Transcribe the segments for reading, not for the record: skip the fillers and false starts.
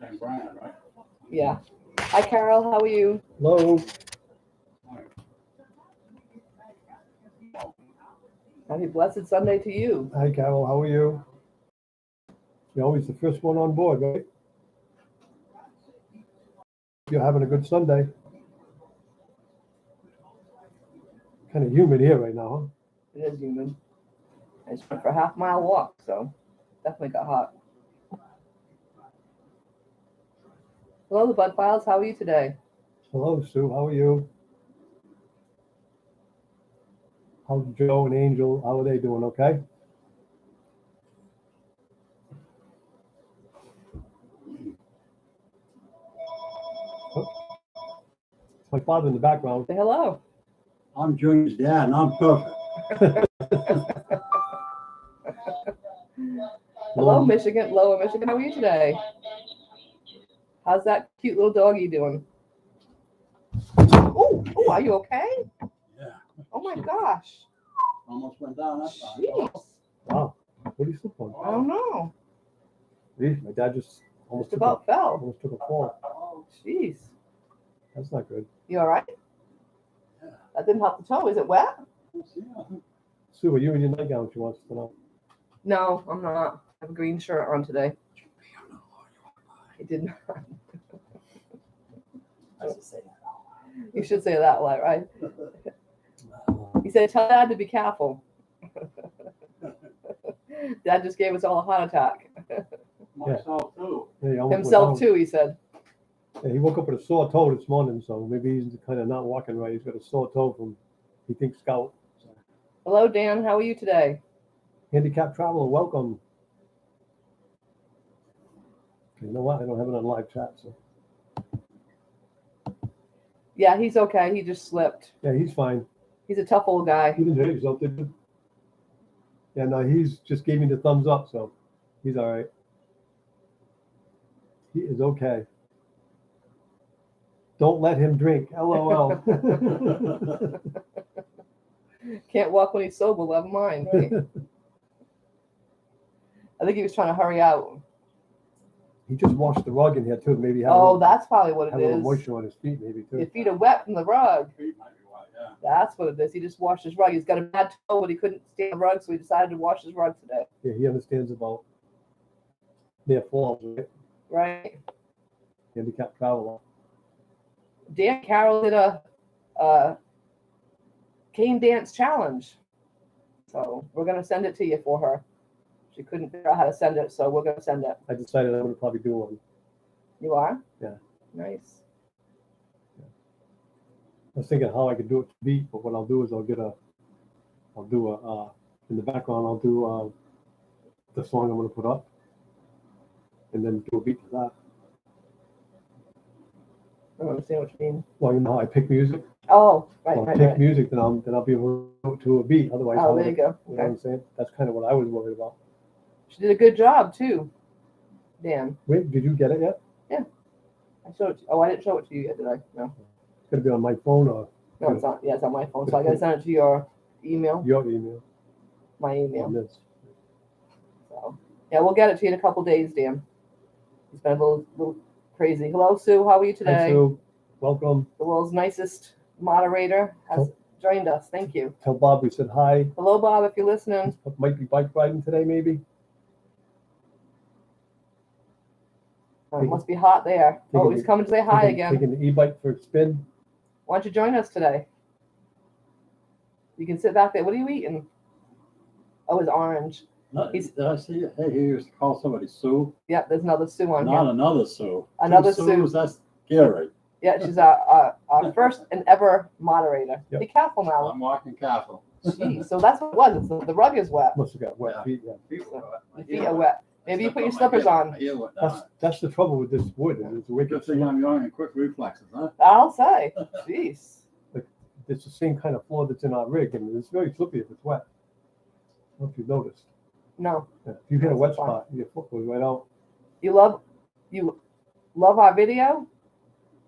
And Brian, right? Yeah. Hi, Carol. How are you? Hello. Happy blessed Sunday to you. Hi, Carol. How are you? You're always the first one on board, right? You're having a good Sunday. Kind of humid here right now, It is humid. I just went for a half-mile walk, so definitely got hot. Hello, the Bud Files. How are you today? huh? Hello, Sue. How are you? How's Joe and Angel? How are they doing? Okay? Oh, my father in the background. Say hello. I'm Junior's dad, and I'm perfect. Hello, Michigan. Lower Michigan. How are you today? How's that cute little doggy doing? Oh, are you okay? Yeah. Oh my gosh. Almost went down that time. Jeez. Wow. What do you sleep on? I don't know. Jeez, my dad just Just about fell. almost took a fall. Jeez. That's not good. You all right? Yeah. That didn't help the toe. Is it wet? Yeah. Sue, are you in your nightgown? She wants to know. No, I'm not. I have a green shirt on today. I did not. I should say that. You should say that, right? He said, tell Dad to be careful. Dad just gave us all a heart attack. Myself too. Yeah, he almost went Himself, down. too, he said. Yeah, he woke up with a sore toe this morning, so maybe he's kind of not walking right. He's got a sore toe from, he thinks, gout. So. Hello, Dan. How are you today? Handicap traveler, welcome. Okay, you know what? I don't have it on live chat, so Yeah, he's okay. He just slipped. yeah, he's fine. He's a tough old guy. He didn't hurt himself, did he? Yeah, no, he's just gave me the thumbs up, so he's all right. He is okay. Don't let him drink. LOL. Can't walk when he's sober, never mind. Right? I think he was trying to hurry out. He just washed the rug in here too. Maybe have Oh, that's probably what it have a little is. moisture on his feet, maybe Your too. feet are wet from the rug. Feet might be white, yeah. That's what it is. He just washed his rug. He's got a bad toe, but he couldn't stand the rug, so he decided to wash his rug today. Yeah, he understands about near falls, right? Right? Handicap traveler. Dan Carroll did a cane dance challenge. So we're going to send it to you for her. She couldn't figure out how to send it, so we're going to send it. I decided I'm gonna probably do one. You are? Yeah. Nice. I was thinking how I could do it to beat, but what I'll do is I'll do in the background I'll do the song I'm gonna put up, and then do a beat to that. I don't understand what you mean. Well, you know how I pick music. Oh, right, I'll right, pick right. music, then I'll be able to do it to a beat. Otherwise, Oh, there you go. you know what Okay. I'm saying? That's kind of what I was worried about. She did a good job, too, Dan. Wait, did you get it yet? I showed it to you. Oh, I didn't show it to you yet, did I? No. It's gonna be on my phone or No, it's not. Yeah, it's on my phone. So I got to send it to your email, your email. my email. On this. So, yeah, we'll get it to you in a couple days, Dan. He's been a little crazy. Hello, Sue. How are you Hi, today? Sue. Welcome. The world's nicest moderator has joined us. Thank you. Tell Bob we said hi. Hello, Bob, if you're listening. Might be bike riding today, maybe. It must be hot there. Oh, he's coming to say hi again. Taking the e-bike for a spin. Why don't you join us today? You can sit back there. What are you eating? Oh, it's orange. No, He's- did I see it? Hey, he used to call somebody Sue. Yep, there's another Sue on Not here. another Sue. Another Two Sue. Sues, that's scary. Yeah, she's our first and ever moderator. Yep. Be careful now. I'm walking careful. Jeez, so that's what it was. The rug is wet. Must have got wet Yeah. feet. Yeah. Feet were wet. My Your feet heel are went. wet. Maybe you put your slippers My on. heel went down. That's the trouble with this wood. It's wicked. Good thing I'm young and quick reflexes, huh? I'll say. Jeez. It's the same kind of floor that's in our rig, and it's very slippery if it's wet. I don't know if you noticed. No. Yeah. If you hit a wet That's fine. spot, your foot goes right out. You love our video?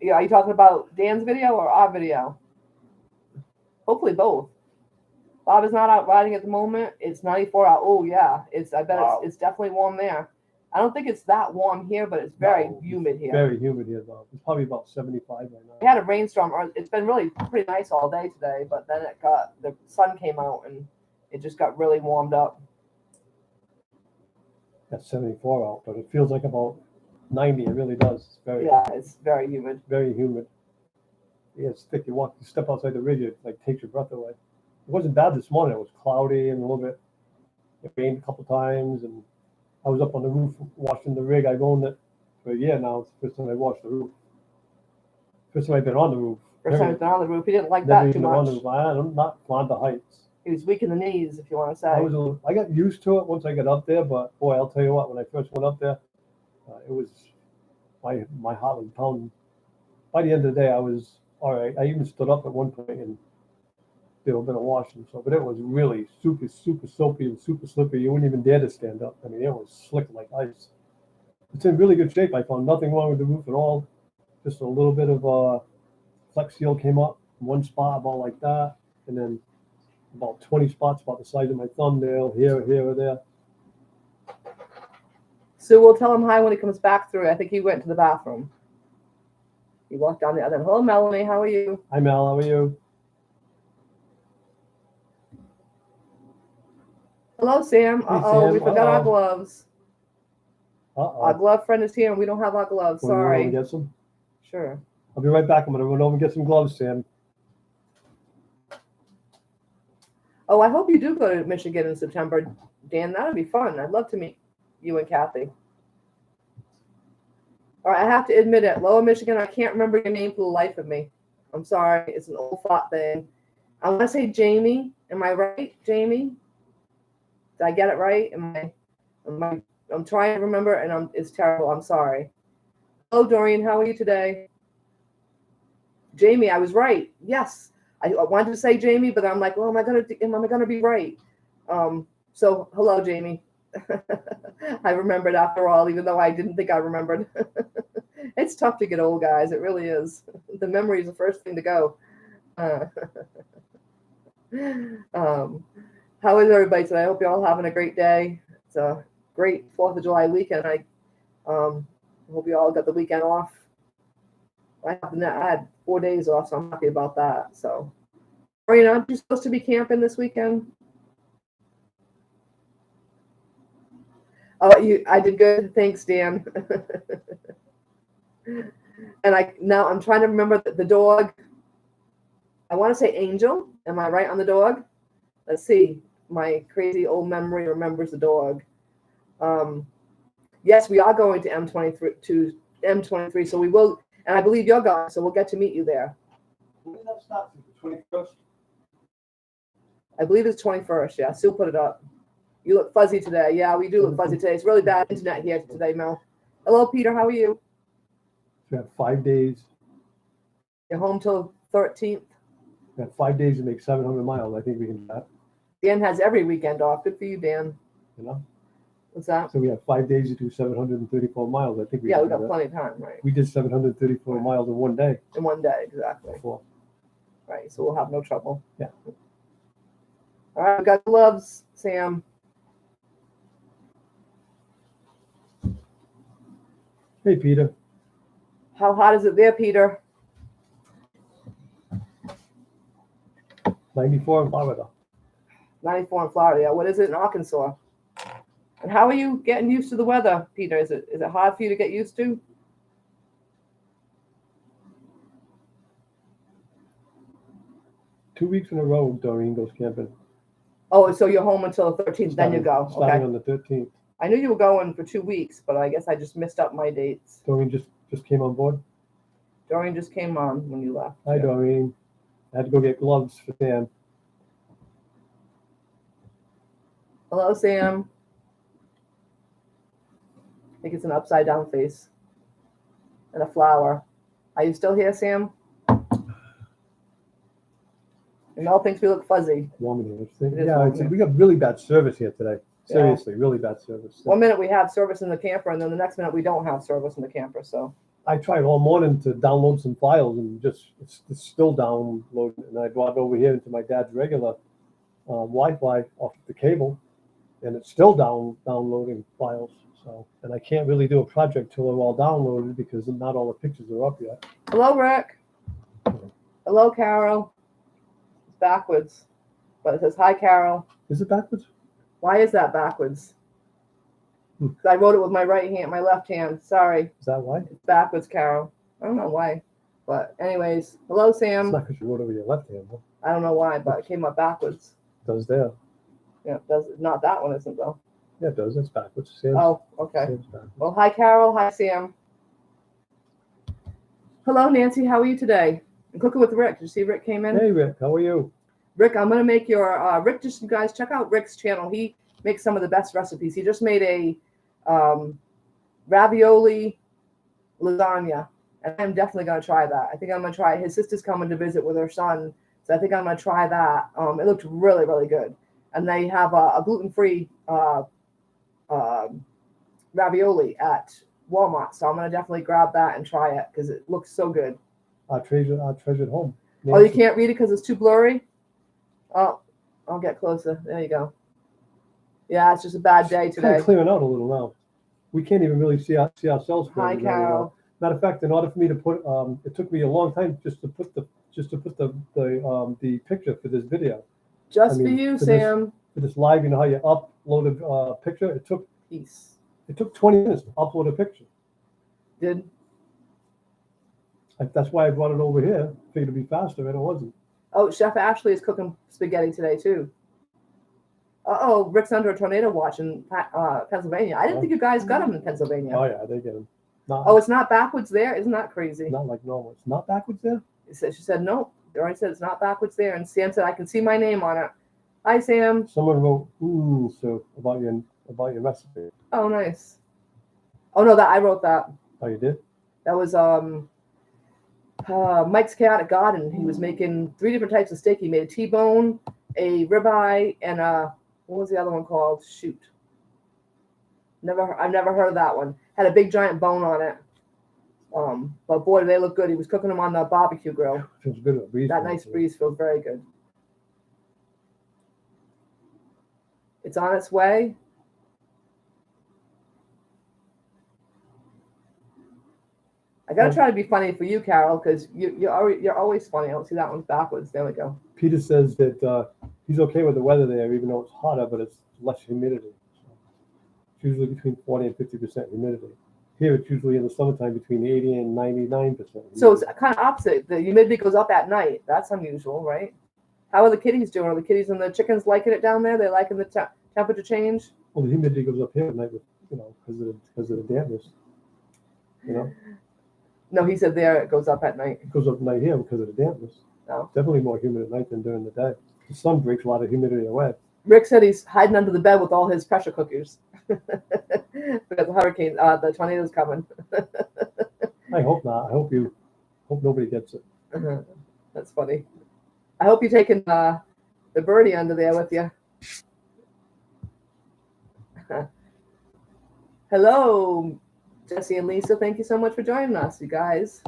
Yeah, are you talking about Dan's video or our video? Hopefully both. Bob is not out riding at the moment. It's 94 out. Oh yeah. I bet Wow. it's definitely warm there. I don't think it's that warm here, but it's very No, humid here. Very humid here though. It's probably about 75 right We now. had a rainstorm. It's been really pretty nice all day today, but then the sun came out and it just got really warmed up. That's 74 out, but it feels like about 90. It really does. It's Yeah, it's very humid. very humid. Yeah, it's thick. You step outside the ridge, it like takes your breath away. It wasn't bad this morning. It was cloudy and a little bit. It rained a couple times, and I was up on the roof washing the rig. I've owned it for a year now. It's the first time I washed the roof. First time I've been on the roof. First time he's been on the roof. He didn't like Never that too even on the much. roof. I'm not fond of heights. He was weak in the knees, if you want to I say. I got used to it once I got up there, but boy, I'll tell you what, when I first went up there, it was my heart was pounding. By the end of the day, I was all right. I even stood up at one point and did a bit of washing. So, but it was really super soapy and super slippery. You wouldn't even dare to stand up. I mean, it was slick like ice. It's in really good shape. I found nothing wrong with the roof at all. Just a little bit of Flex Seal came up in one spot about like that, and then about 20 spots about the size of my thumbnail here or there. Sue will tell him hi when he comes back through. I think he went to the bathroom. He walked down the other end. Hello, Melanie. How are you? Hi Mel, how are you? Hello, Sam. Uh-oh, Sam. we forgot our Uh-oh. gloves. Our Uh-oh. glove friend is here and we don't have our gloves. Wanna run over Sorry. and get some? Sure. I'll be right back. I'm gonna run over and get some gloves, Sam. Oh, I hope you do go to Michigan in September, Dan. That would be fun. I'd love to meet you and Kathy. All right, I have to admit it. Lower Michigan, I can't remember your name for the life of me. I'm sorry. It's an old thought thing. I want to say Jamie. Am I right, Jamie? Did I get it right? I'm trying to remember, and it's terrible. I'm sorry. Hello, Dorian. How are you today? Jamie, I was right. Yes. I wanted to say Jamie, but I'm like, well, am I gonna be right? So hello, Jamie. I remembered after all, even though I didn't think I remembered. It's tough to get old, guys. It really is. The memory is the first thing to go. How is everybody today? I hope you're all having a great day. It's a great 4th of July weekend. I hope you all got the weekend off. I had 4 days off, so I'm happy about that. So, Maureen, aren't you supposed to be camping this weekend? Oh, I did good. Thanks, Dan. And I'm trying to remember the dog. I want to say Angel. Am I right on the dog? Let's see. My crazy old memory remembers the dog. Yes, we are going to M23. So we will, and I believe you're going. So we'll get to meet you there. When did that start? The 21st? I believe it's 21st. Yeah, Sue put it up. You look fuzzy today. Yeah, we do look fuzzy today. It's really bad internet here today, Mel. Hello, Peter. How are you? We have 5 days. You're home till 13th. We have 5 days to make 700 miles. I think we can do that. Dan has every weekend off. Good for you, Dan. You know. What's that? So we have 5 days to do 734 miles. I think we Yeah, can we do got that. plenty of time, right? We did 734 miles in one day In one day, exactly. before. Right, so we'll have no trouble. Yeah. All right, we got gloves, Sam. Hey, Peter. How hot is it there, Peter? 94 in Florida. 94 in Florida. Yeah. What is it in Arkansas? And how are you getting used to the weather, Peter? Is it hard for you to get used to? Two weeks in a row, Doreen goes camping. Oh, so you're home until the 13th, then you go. Starting Okay. on the 13th. I knew you were going for 2 weeks, but I guess I just missed up my dates. Doreen just came on board. Dorian just came on when you left. Hi, Yeah. Doreen. I had to go get gloves for Sam. Hello, Sam. I think it's an upside down face and a flower. Are you still here, Sam? And Mel thinks we look fuzzy. Warm in here. It is Yeah, warm here. we got really bad service here today. Yeah. Seriously, really bad service. 1 minute we have service in the camper, and then the next minute we don't have service in the camper. So I tried all morning to download some files and just it's still downloading. And I brought it over here into my dad's regular Wi-Fi off the cable, and it's still downloading files. So, and I can't really do a project till they're all downloaded because not all the pictures are up yet. Hello, Rick. Hello, Carol. It's backwards, but it says hi, Carol. Is it backwards? Why is that backwards? 'Cause I wrote it with my right hand, my left hand. Sorry, Is that why? it's backwards, Carol. I don't know why, but anyways, hello, It's Sam. not because you wrote over your left hand. Huh? I don't know why, but it came up backwards. It does there. Yeah, does not that one isn't though. Yeah, it does. It's backwards. Sam's, Oh, okay. Sam's backwards. Well, hi, Carol. Hi, Sam. Hello, Nancy. How are you today? I'm cooking with Rick. Did you see Rick came in? Hey, Rick. How are you? Rick, I'm gonna make your Rick. Just you guys check out Rick's channel. He makes some of the best recipes. He just made a ravioli lasagna, and I'm definitely gonna try that. I think I'm gonna try it. His sister's coming to visit with her son, so I think I'm gonna try that. It looked really, really good, and they have a gluten-free ravioli at Walmart, so I'm gonna definitely grab that and try it because it looks so good. Our treasured home. Oh, you can't read it because it's too blurry? Oh, I'll get closer. There you go. Yeah, it's just a bad day It's kind of today. clearing out a little now. We can't even really see ourselves. Hi, clearly very well. Carol. Matter of fact, in order for me to put, it took me a long time just to put the picture for this video. Just I mean, for you, for this- Sam. For this live, you know how you upload a picture? It took Peace. 20 minutes to upload a picture. Did That's why I brought it over here. Figured it'd be faster, and it wasn't. oh, Chef Ashley is cooking spaghetti today too. Oh, Rick's under a tornado watch in Pennsylvania. I didn't think you guys got him in Pennsylvania. Oh yeah, they get them. Not, Oh, it's not backwards there. Isn't that crazy? not like normal. It's not backwards there. She said no. They already said it's not backwards there, and Sam said I can see my name on it. Hi, Sam. Someone wrote so about your recipe. Oh, nice. Oh no, that I wrote that. Oh, you did? That was Mike's Chaotic Garden. He was making 3 different types of steak. He made a T-bone, a ribeye, and what was the other one called? Shoot. I've never heard of that one. Had a big giant bone on it. But boy, they look good. He was cooking them on the barbecue grill. Feels good. A breeze. That nice breeze feels very good. It's on its way. I gotta try to be funny for you, Carol, because you're always funny. I don't see that one's backwards. There we go. Peter says that he's okay with the weather there, even though it's hotter, but it's less humidity. It's usually between 40 and 50% humidity. Here, it's usually in the summertime between 80 and 99%. So it's kind of opposite. The humidity goes up at night. That's unusual, right? How are the kitties doing? Are the kitties and the chickens liking it down there? They liking the temperature change? Well, the humidity goes up here at night, with, because of the dampness. No, he said there it goes up at night. It goes up at night here because of the dampness. Oh. Definitely more humid at night than during the day. The sun breaks a lot of humidity away. Rick said he's hiding under the bed with all his pressure cookers. Because the hurricane, the tornado's coming. I hope not. I hope nobody gets it. That's funny. I hope you're taking the birdie under there with you. Hello, Jesse and Lisa. Thank you so much for joining us, you guys.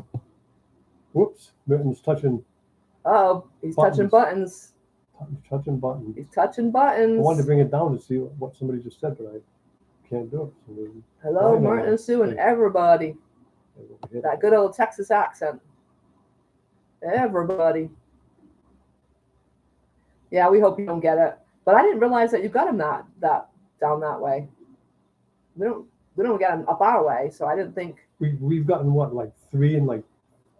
Whoops. Milton's touching Oh, he's touching buttons. buttons. He's touching I buttons. wanted to bring it down to see what somebody just said, but I can't do it for some reason. Hello, I know. Martin and Sue and everybody. Over here. That good old Texas accent. Everybody. Yeah, we hope you don't get it. But I didn't realize that you got him that down that way. We don't get him up our way, so I didn't think. We've gotten what, like 3 in like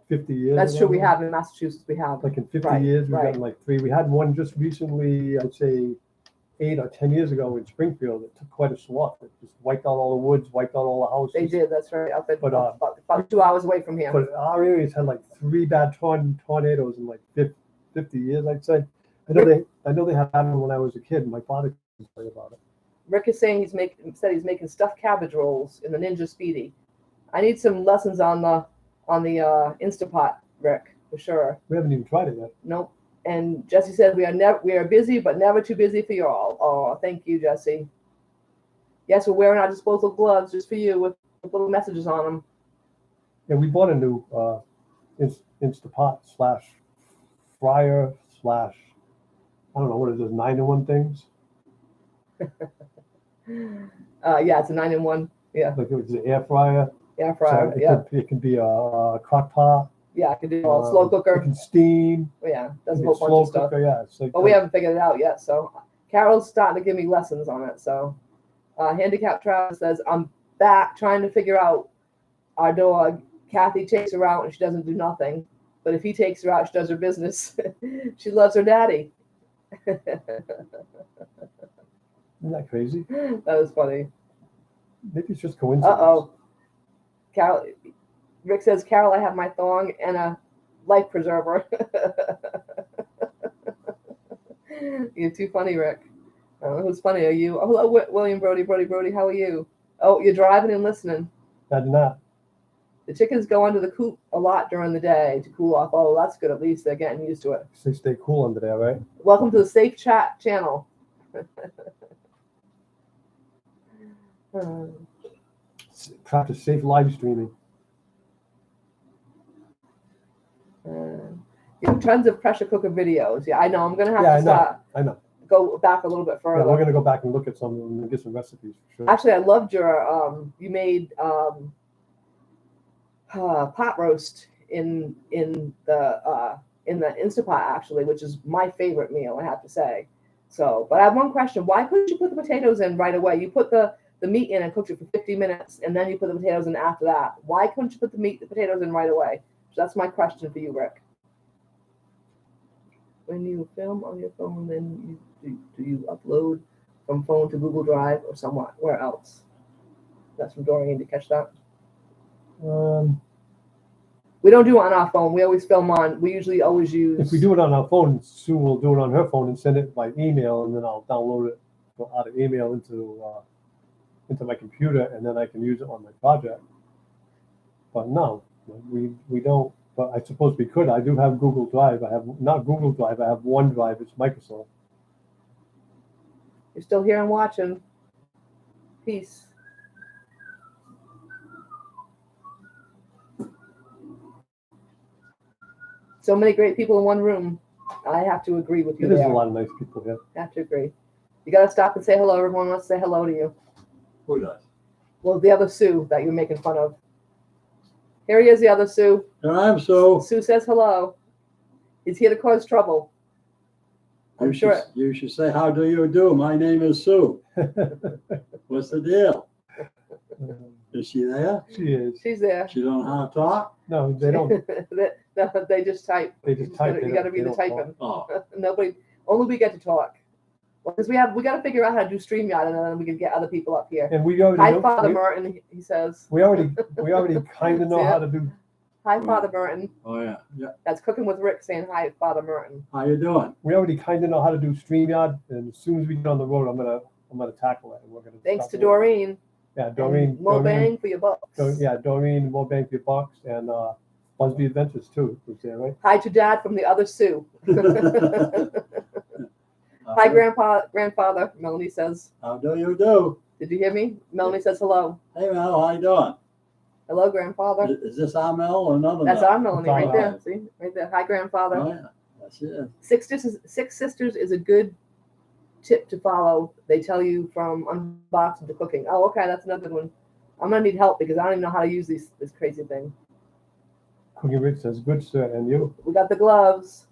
50 years? That's or true. We something? have in Massachusetts. We have. Like in 50 Right, years, we've right. gotten like 3. We had one just recently, I'd say 8 or 10 years ago in Springfield. It took quite a swath. It just wiped out all the woods, wiped out all the houses. They did. That's right. Up at But, about 2 hours away from here. But our area's had like 3 bad tornadoes in like 50 years, I'd say. I know they had them when I was a kid. And my father was worried about it. Rick is saying he's making stuffed cabbage rolls in the Ninja Speedy. I need some lessons on the Instapot, Rick, for sure. We haven't even tried it yet. Nope. And Jesse said we are busy, but never too busy for you all. Oh, thank you, Jesse. Yes, we're wearing our disposable gloves just for you with little messages on them. Yeah, we bought a new Instapot / fryer / I don't know what it is, 9-in-1 things. Yeah, it's a 9-in-1. Yeah. Like it was an air fryer. Yeah, So fryer. Yeah. it can be a crock pot. Yeah, I can do a slow It cooker. can steam. Yeah, does It a can whole bunch slow of stuff. cooker, yeah. It's like But we haven't figured it out yet. So Carol's starting to give me lessons on it. So Handicap Travis says, I'm back trying to figure out our dog. Kathy takes her out and she doesn't do nothing. But if he takes her out, she does her business. She loves her daddy. Isn't that crazy? That was funny. Maybe it's just coincidence. Uh-oh. Carol, Rick says, Carol, I have my thong and a life preserver. You're too funny, Rick. Who's funny? Are you? Oh, hello, William Brody. How are you? Oh, you're driving and listening. That's not. The chickens go under the coop a lot during the day to cool off. Oh, that's good. At least they're getting used to it. They stay cool under there, right? Welcome to the Safe Chat channel. Practice safe live streaming. You have tons of pressure cooker videos. Yeah, I know. I'm gonna have Yeah, to start, I know. go back a little bit Yeah, further. we're gonna go back and look at some of them and get some recipes for sure. Actually, I loved your you made pot roast in the Instapot actually, which is my favorite meal, I have to say. So, but I have one question: why couldn't you put the potatoes in right away? You put the meat in and cooked it for 50 minutes, and then you put the potatoes in after that. Why couldn't you put the potatoes in right away? So that's my question for you, Rick. When you film on your phone, then do you upload from phone to Google Drive or somewhere else? That's from Doreen. Did you catch that? We don't do it on our phone. We always film on. We usually always use. If we do it on our phone, Sue will do it on her phone and send it by email, and then I'll download it out of email into my computer, and then I can use it on my project. But no, we don't. But I suppose we could. I do have Google Drive. I have not Google Drive. I have OneDrive. It's Microsoft. You're still here and watching. Peace. So many great people in one room. I have to agree with you There's there. a lot of nice people here. I have to agree. You got to stop and say hello. Everyone wants to say hello to you. Who does? Well, the other Sue that you're making fun of. Here he is, the other Sue. Here I am, Sue. Sue says hello. He's here to cause trouble. I'm sure. You should say, how do you do? My name is Sue. What's the deal? Is she there? She is. She's there. She don't know how to talk? No, they don't. No, they just type. They just type. You got to be the don't typing. Oh, Nobody. Only we get to talk. Because we got to figure out how to do StreamYard, and then we can get other people up here. And we already Hi, know, Father Merton. He says. we already kind of know how to do. Hi, Father Merton. oh yeah. Yeah. That's Cooking with Rick saying hi, Father Merton. How you doing? We already kind of know how to do StreamYard, and as soon as we get on the road, I'm gonna tackle it. And we're gonna. Thanks start to working. Doreen. Yeah, Doreen. More Doreen, bang for your bucks. Doreen, more bang for your bucks, and Busby Adventures too. Was there, right? Hi to Dad from the other Sue. Hi, grandfather. Melanie says. How do you do? Did you hear me? Melanie says hello. Hey, Mel, how you doing? Hello, grandfather. Is this our Mel or another That's Mel? our Melanie right All there. right. See, right there. Hi, grandfather. Oh, yeah. That's it. Six Sisters is a good tip to follow. They tell you from unboxing to cooking. Oh, okay, that's another one. I'm gonna need help because I don't even know how to use this crazy thing. Cookie Rick says, "Good sir," and you. We got the gloves.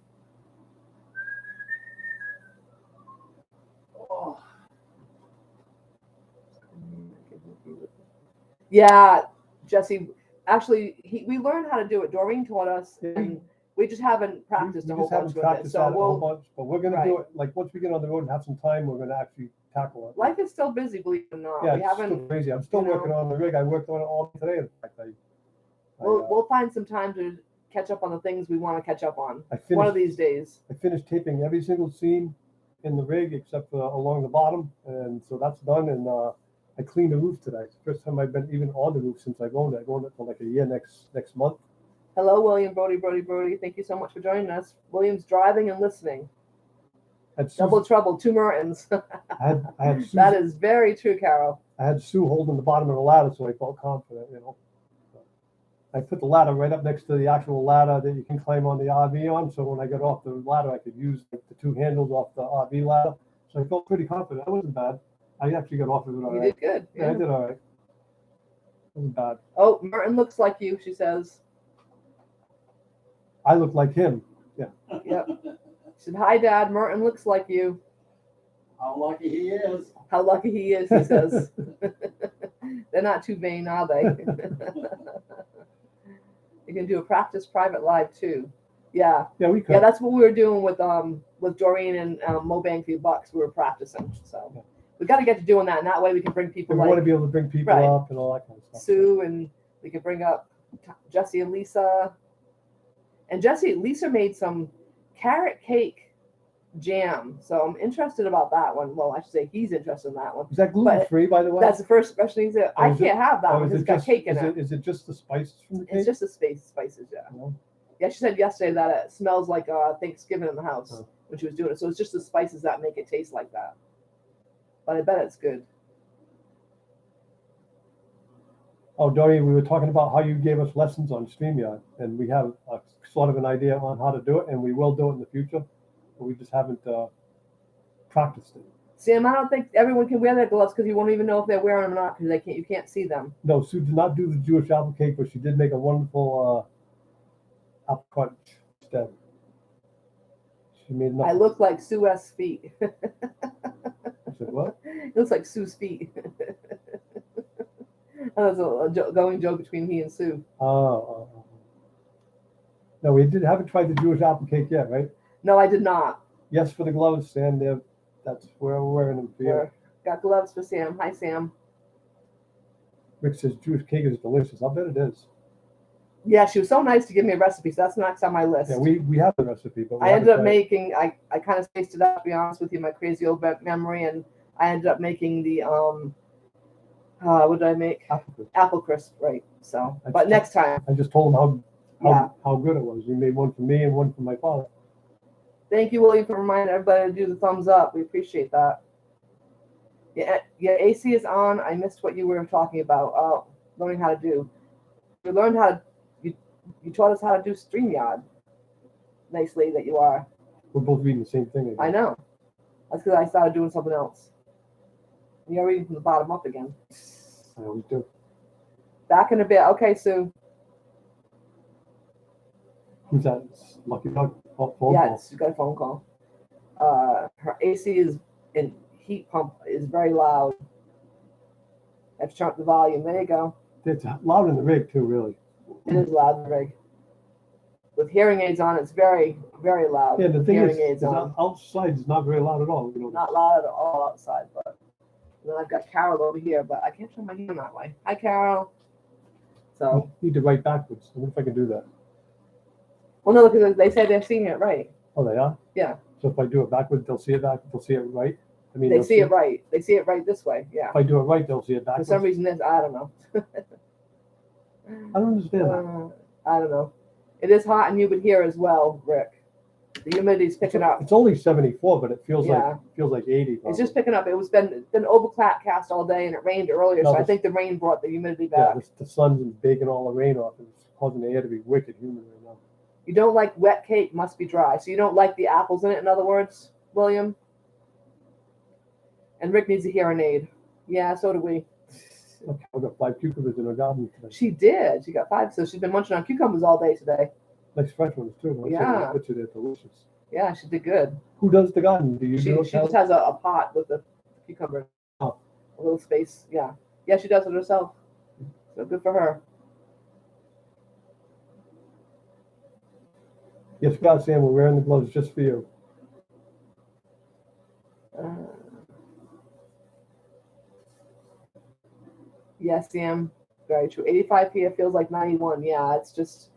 Oh, Yeah, Jesse. Actually, we learned how to do it. Doreen taught us, and we just haven't practiced a We whole just haven't bunch with it. practiced So that a whole we'll. bunch, but we're gonna do it. Like once we get on the road and have some time, we're gonna actually tackle it. Life is still busy, believe it or not. Yeah, We it's still haven't. crazy. I'm still you know. working on the rig. I worked on it all today. In fact, We'll find some time to catch up on the things we want to catch up on. I One of finished. these days. I finished taping every single scene in the rig except for along the bottom, and so that's done. And I cleaned the roof today. It's the first time I've been even on the roof since I've owned it. I've owned it for like a year next month. Hello, William Brody. Thank you so much for joining us. William's driving and listening. I had Sue, Double trouble, two Mertens. I had Sue, That is very true, Carol. I had Sue holding the bottom of the ladder, so I felt confident. I put the ladder right up next to the actual ladder that you can climb on the RV on. So when I got off the ladder, I could use the two handles off the RV ladder. So I felt pretty confident. That wasn't bad. I actually got off of it all You right. did good. Yeah, I did all right. was bad. Oh, Martin looks like you, she says. I look like him. Yep. She said, hi, Dad. Martin looks like you. How lucky he is. How lucky he is, he says. They're not too vain, are they? You can do a practice private live too. Yeah. Yeah, we could. Yeah, that's what we were doing with Doreen and Mo Bang for your bucks. We were practicing. So we got to get to doing that, and that way we can bring people we like want to be able to bring people Right. up and all that kind of stuff. Sue, and we can bring up Jesse and Lisa. And Lisa made some carrot cake jam, so I'm interested about that one. Well, I should say he's interested in that one. Is that gluten free, by the way? That's the first special. He said, Or I is can't have that Or one. is It's it got just cake in it. Is it just the spices from the cake? It's just the spices, yeah. No? Yeah, she said yesterday that it smells like Thanksgiving in the house Oh. when she was doing it. So it's just the spices that make it taste like that. But I bet it's good. Oh, Doreen, we were talking about how you gave us lessons on StreamYard, and we have a, sort of an idea on how to do it, and we will do it in the future, but we just haven't practiced it. Sam, I don't think everyone can wear their gloves because you won't even know if they're wearing them or not because you can't see them. No, Sue did not do the Jewish apple cake, but she did make a wonderful apple crunch instead. She made enough. I look like Sue S. feet. I said, what? It looks like Sue's feet. That was a going joke between me and Sue. Oh. No, we haven't tried the Jewish apple cake yet, right? No, I did not. Yes, for the gloves, and that's where we're wearing them for you. Got gloves for Sam. Hi, Sam. Rick says Jewish cake is delicious. I'll bet it is. Yeah, she was so nice to give me a recipe, so that's next on my list. Yeah, we have the recipe, but we I ended up haven't tried it. making, I kind of spaced it out, to be honest with you, my crazy old memory, and I ended up making the, what did I make? Apple crisp. Apple crisp, right. So, That's but next time. I just told him Yeah. how good it was. You made one for me and one for my father. Thank you, William, for reminding everybody to do the thumbs up. We appreciate that. Yeah, AC is on. I missed what you were talking about. Learning how to do. We learned how to, you taught us how to do StreamYard. Nicely that you are. We're both reading the same thing again. I know. That's because I started doing something else. You're reading from the bottom up again. I always do. Back in a bit. Okay, Sue. Who's that? Lucky Dog? Oh, phone Yeah, call. she's got a phone call. Her AC is in heat pump is very loud. I have to turn up the volume. There you go. It's loud in the rig too, really. It is loud in the rig. With hearing aids on, it's very, very loud. Yeah, the thing hearing is, aids on. outside is not very loud at all. You know, Not loud at all outside, but then I've got Carol over here, but I can't turn my hand that way. Hi, Carol. So, you need to write backwards. I wonder if I can do that. well, no, because they say they're seeing it right. Oh, they are? Yeah. So if I do it backwards, they'll see it back. They'll see it right. I mean, They they'll see it right. They see it right this way. Yeah. If I do it right, they'll see it For backwards. some reason, this I don't know. I don't understand that. I don't know. It is hot and humid here as well, Rick. The humidity's picking up. It's only 74, but it feels Yeah. like 80. It's just picking up. It's been overcast all day, and it rained earlier, No, so I this- think the rain brought the humidity yeah. back. The sun's baking all the rain off, and it's causing the air to be wicked humid right now. You don't like wet cake, must be dry. So you don't like the apples in it, in other words, William? And Rick needs a hearing aid. Yeah, so do we. Okay, I've got 5 cucumbers in her garden today. She did. She got 5, so she's been munching on cucumbers all day today. Nice fresh ones too. Yeah. I bet you they're delicious. Yeah, she did good. Who does the garden? Do you She do it? just has a pot with the cucumber. Oh. A little space. Yeah. Yeah, she does it herself. So good for her. Yes, God, Sam, we're wearing the gloves just for you. Yes, Sam. Very true. 85 here feels like 91. Yeah, it's just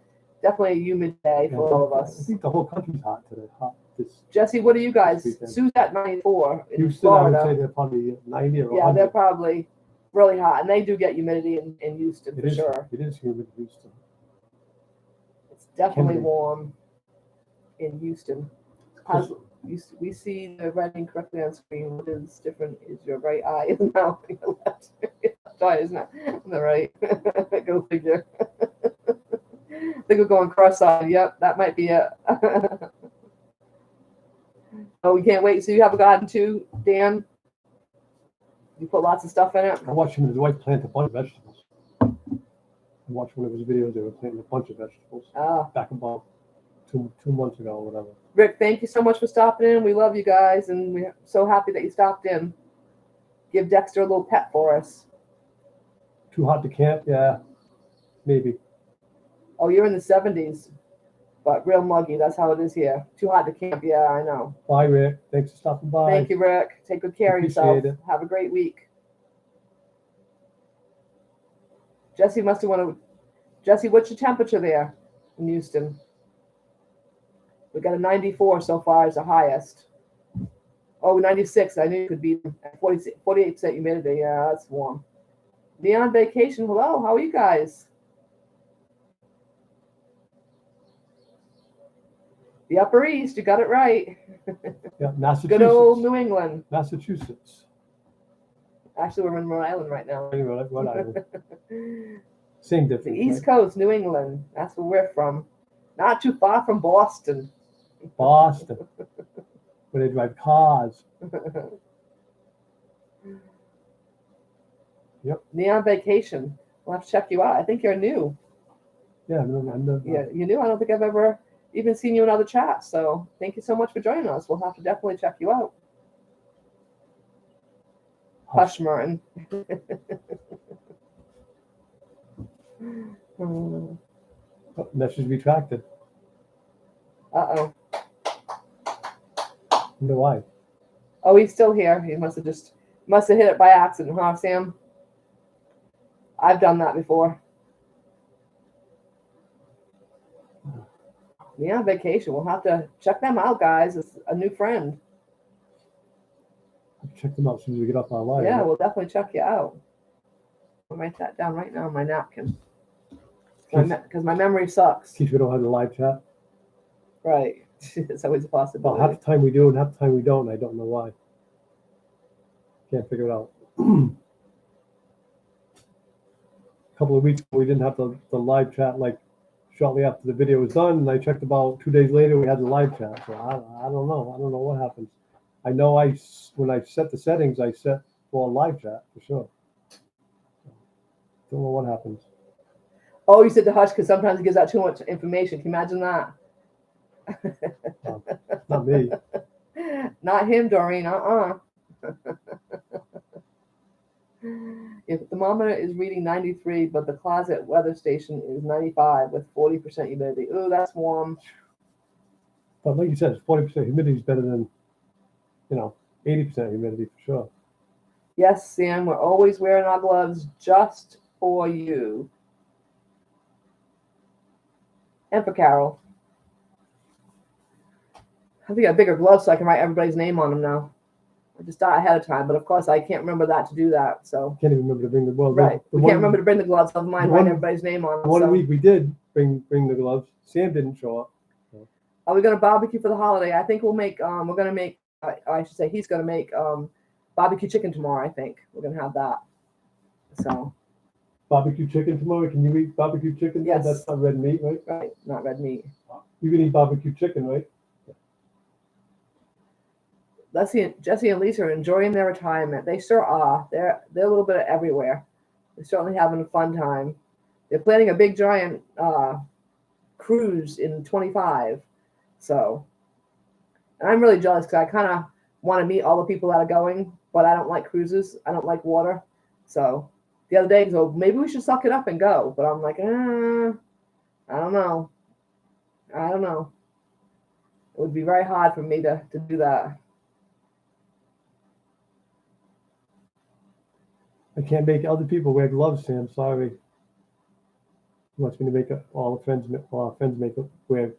definitely a humid day for all of I us. think the whole country's hot today. Hot. This Jesse, what are you guys? Weekend. Sue's at 94 in Houston, I would say Florida. they're probably 90 or Yeah, 100. they're probably really hot, and they do get humidity in Houston It for is. sure. It is humid in Houston. It's definitely be. warm in Houston. We see the writing correctly on screen. What is different is your right eye is now on your left. Eye is not on the right. Go figure. I think we're going cross-eyed. Yep, that might be it. Oh, we can't wait. So you have a garden too, Dan? You put lots of stuff in it? I watched him and his wife plant a bunch of vegetables. I watched one of his videos. They were planting a bunch of vegetables Ah, back about two months ago or whatever. Rick, thank you so much for stopping in. We love you guys, and we're so happy that you stopped in. Give Dexter a little pet for us. Too hot to camp? Yeah, maybe. Oh, you're in the 70s, but real muggy. That's how it is here. Too hot to camp. Yeah, I know. Bye, Rick. Thanks for stopping by. Thank you, Rick. Take good care of yourself. Appreciate it. Have a great week. Jesse must have wanted. Jesse, what's your temperature there in Houston? We got a 94 so far as the highest. Oh, 96. I knew it could be 48% humidity. Yeah, that's warm. Neon Vacation. Hello, how are you guys? The Upper East, you got it right. Yeah, Massachusetts. Good old New England. Massachusetts. Actually, we're in Rhode Island right now. Anyway, Rhode Island. Same The difference. East right? Coast, New England. That's where we're from. Not too far from Boston. Boston. Where they drive cars. Yep. Neon Vacation. We'll have to check you out. I think you're new. Yeah, no, Yeah, you're new. I don't think I've ever even seen you in other chats. So thank you so much for joining us. We'll have to definitely check you out. Hush, Martin. Message retracted. Uh-oh. Wonder why. Oh, he's still here. He must have hit it by accident, huh, Sam? I've done that before. Yeah, Vacation. We'll have to check them out, guys. It's a new friend. I'll check them out as soon as we get off our live. Yeah, we'll definitely check you out. I'll write that down right now on my napkin. Because my memory sucks. In case we don't have the live chat. Right. It's always a Well, possibility. half the time we do and half the time we don't. And I don't know why. Can't figure it out. A couple of weeks ago, we didn't have the live chat like shortly after the video was done. And I checked about 2 days later, we had the live chat. So I don't know. I don't know what happens. I know when I set the settings, I set for live chat for sure. Don't know what happens. Oh, you said to hush because sometimes it gives out too much information. Can you imagine that? Not me. Not him, Doreen. If the thermometer is reading 93, but the closet weather station is 95 with 40% humidity. Ooh, that's warm. But like you said, 40% humidity is better than, 80% humidity for sure. Yes, Sam, we're always wearing our gloves just for you. And for Carol. I think I have bigger gloves so I can write everybody's name on them now. I just thought ahead of time, but of course I can't remember that to do that. So Can't even remember to bring the gloves. right, The we one- can't remember to bring the gloves. Never mind, the write one- everybody's name on them. One so. week we did bring the gloves. Sam didn't show up. Are we gonna barbecue for the holiday? I think we'll make. We're gonna make. I should say he's gonna make barbecue chicken tomorrow. I think we're gonna have that. So Barbecue chicken tomorrow. Can you eat barbecue chicken? Yes. That's not red meat, right? right, not red meat. You can eat barbecue chicken, right? Jesse and Lisa are enjoying their retirement. They sure are. They're a little bit everywhere. They're certainly having a fun time. They're planning a big giant cruise in 25. So, and I'm really jealous because I kind of want to meet all the people that are going, but I don't like cruises. I don't like water. So the other day, so maybe we should suck it up and go. But I'm like, I don't know. I don't know. It would be very hard for me to do that. I can't make other people wear gloves, Sam. Sorry. He wants me to make all our friends wear.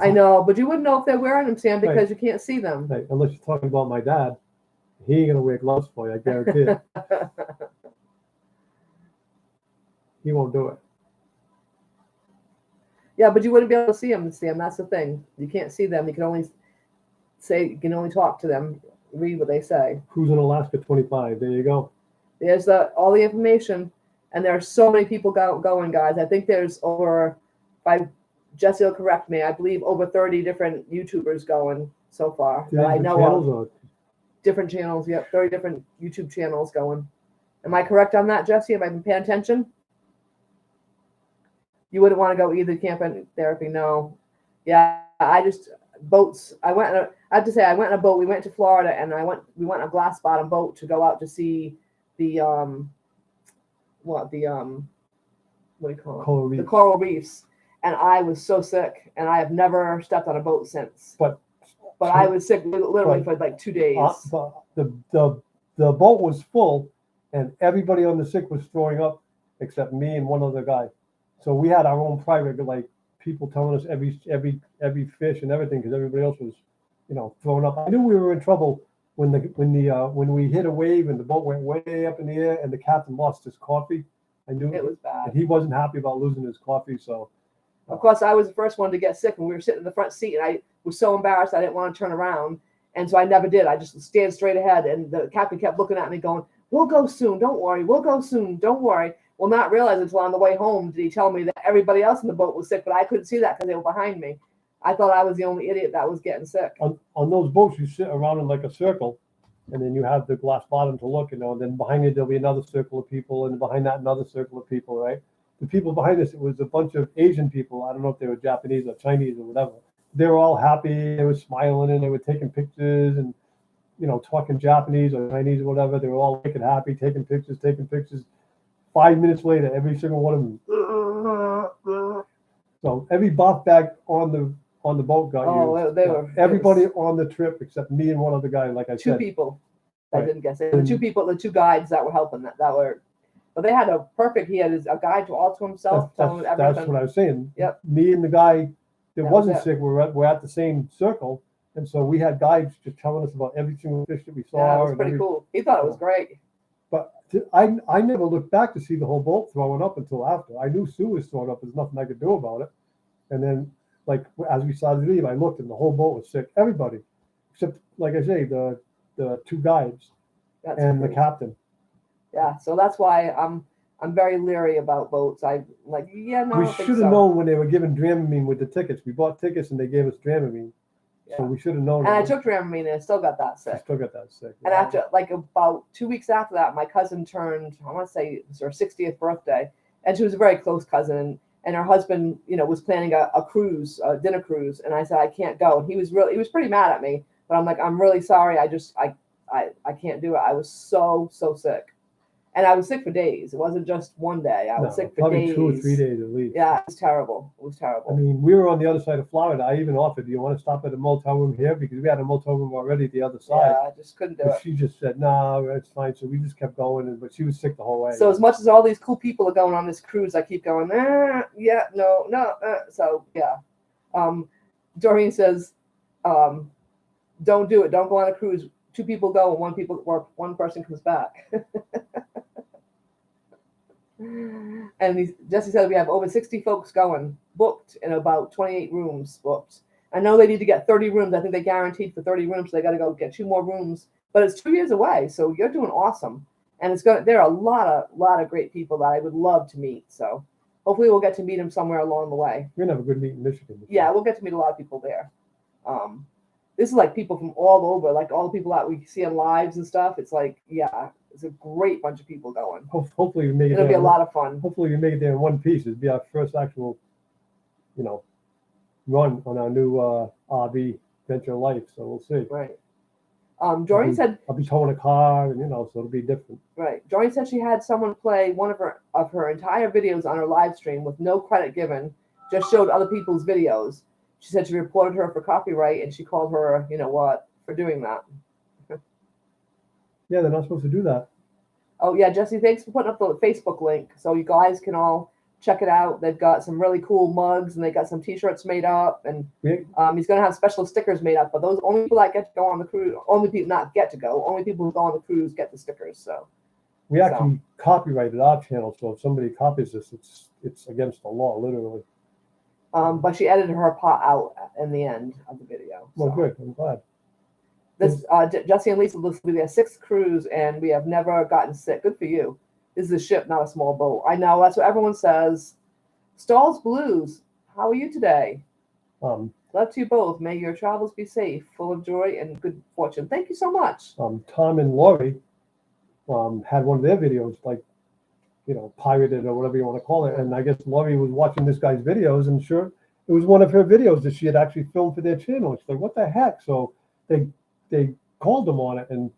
I know, but you wouldn't know if they're wearing them, Sam, because Right. you can't see them. Right, unless you're talking about my dad. He ain't gonna wear gloves for you. I guarantee it. He won't do it. Yeah, but you wouldn't be able to see them, Sam. That's the thing. You can't see them. You can only talk to them, read what they say. Cruising Alaska 25. There you go. There's all the information, and there are so many people going, guys. I think there's over, Jesse will correct me, I believe over 30 different YouTubers going so far that I know Channels of. or- Different channels, yep, 30 different YouTube channels going. Am I correct on that, Jesse? Have I been paying attention? You wouldn't want to go either camping therapy. No. Yeah. I just boats. I have to say I went in a boat. We went to Florida and we went on a glass bottom boat to go out to see the what do you call it? Coral The reefs. coral reefs. And I was so sick, and I have never stepped on a boat since. But I was sick literally But, for like 2 days. But the boat was full, and everybody on the sick was throwing up except me and one other guy. So we had our own private, like, people telling us every fish and everything because everybody else was, throwing up. I knew we were in trouble when we hit a wave and the boat went way up in the air and the captain lost his coffee. I knew It was bad. and he wasn't happy about losing his coffee. So Of course, I was the first one to get sick, and we were sitting in the front seat, and I was so embarrassed I didn't want to turn around, and so I never did. I just stared straight ahead, and the captain kept looking at me going, "We'll go soon, don't worry, we'll go soon, don't worry." Well, not realizing until on the way home did he tell me that everybody else in the boat was sick, but I couldn't see that because they were behind me. I thought I was the only idiot that was getting sick. on those boats, you sit around in like a circle, and then you have the glass bottom to look, and then behind you there'll be another circle of people, and behind that another circle of people, right? The people behind us, it was a bunch of Asian people. I don't know if they were Japanese or Chinese or whatever. They were all happy. They were smiling and they were taking pictures and, talking Japanese or Chinese or whatever. They were all making happy, taking pictures. 5 minutes later, every single one of them. So every buff bag on the boat got used. They were Everybody on the trip except me and one other guy, like I two said. people that Right. didn't get sick. The two guides that were helping that were. But they had he had a guide all to himself, telling That's everything. what I was saying. Yep. Me and the guy that That was wasn't it. sick were at the same circle, and so we had guides just telling us about every single fish that we saw. Yeah, it was and pretty cool. He thought it was great. But I never looked back to see the whole boat throwing up until after. I knew Sue was throwing up. There's nothing I could do about it. And then, like, as we started to leave, I looked and the whole boat was sick. Everybody, except, like I say, the two guides That's and the great. captain. Yeah, so that's why I'm very leery about boats. I like, we don't think should have so. known when they were giving Dramamine with the tickets. We bought tickets and they gave us Dramamine. So Yeah. we should have known. And I that. took Dramamine and I still got that I sick. still got that sick. And after like about 2 weeks after that, my cousin turned, I want to say it was her 60th birthday, and she was a very close cousin. And her husband, was planning a cruise, a dinner cruise, and I said I can't go. And he was pretty mad at me. But I'm like, I'm really sorry. I can't do it. I was so sick, and I was sick for days. It wasn't just one day. I was sick for probably days. 2 or 3 days at least. Yeah, it was terrible. It was I terrible. mean, we were on the other side of Florida. I even offered, do you want to stop at a motel room here? Because we had a motel room already at the other side. Yeah, I just couldn't do But it. she just said, no, it's fine. So we just kept going. But she was sick the whole way. So as much as all these cool people are going on this cruise, I keep going, yeah, no. So yeah. Doreen says, don't do it. Don't go on a cruise. 2 people go and one person comes back. And Jesse said we have over 60 folks going, booked, and about 28 rooms booked. I know they need to get 30 rooms. I think they guaranteed for 30 rooms, so they got to go get 2 more rooms. But it's 2 years away, so you're doing awesome. And there are a lot of great people that I would love to meet. So hopefully we'll get to meet them somewhere along the way. We're going to have a good meet in Michigan. Yeah, we'll get to meet a lot of people there. This is like people from all over, like all the people that we see on lives and stuff. It's like, yeah, it's a great bunch of people going. Hopefully we make it It'll there. be a lot of fun. Hopefully we make it there in one piece. It'll be our first actual, run on our new RV venture life. So we'll see. Right. Doreen said, I'll be towing a car, and so it'll be different. right. Doreen said she had someone play one of her entire videos on her live stream with no credit given, just showed other people's videos. She said she reported her for copyright, and she called her, for doing that. Yeah, they're not supposed to do that. Oh yeah, Jesse, thanks for putting up the Facebook link so you guys can all check it out. They've got some really cool mugs and they got some T-shirts made up, and he's going to have special stickers made up. But those only people that get to go on the cruise, only people not get to go, only people who go on the cruise get the stickers. So we actually copyrighted our channel, so if somebody copies this, it's against the law, literally. But she edited her part out in the end of the video. Well, so. good. I'm glad. This Jesse and Lisa, this will be their 6th cruise, and we have never gotten sick. Good for you. This is a ship, not a small boat. I know, that's what everyone says. Stalls Blues, how are you today? Love to you both. May your travels be safe, full of joy and good fortune. Thank you so much. Tom and Lori had one of their videos, like, pirated or whatever you want to call it. And I guess Lori was watching this guy's videos, and sure, it was one of her videos that she had actually filmed for their channel. She's like, what the heck? So they called him on it, and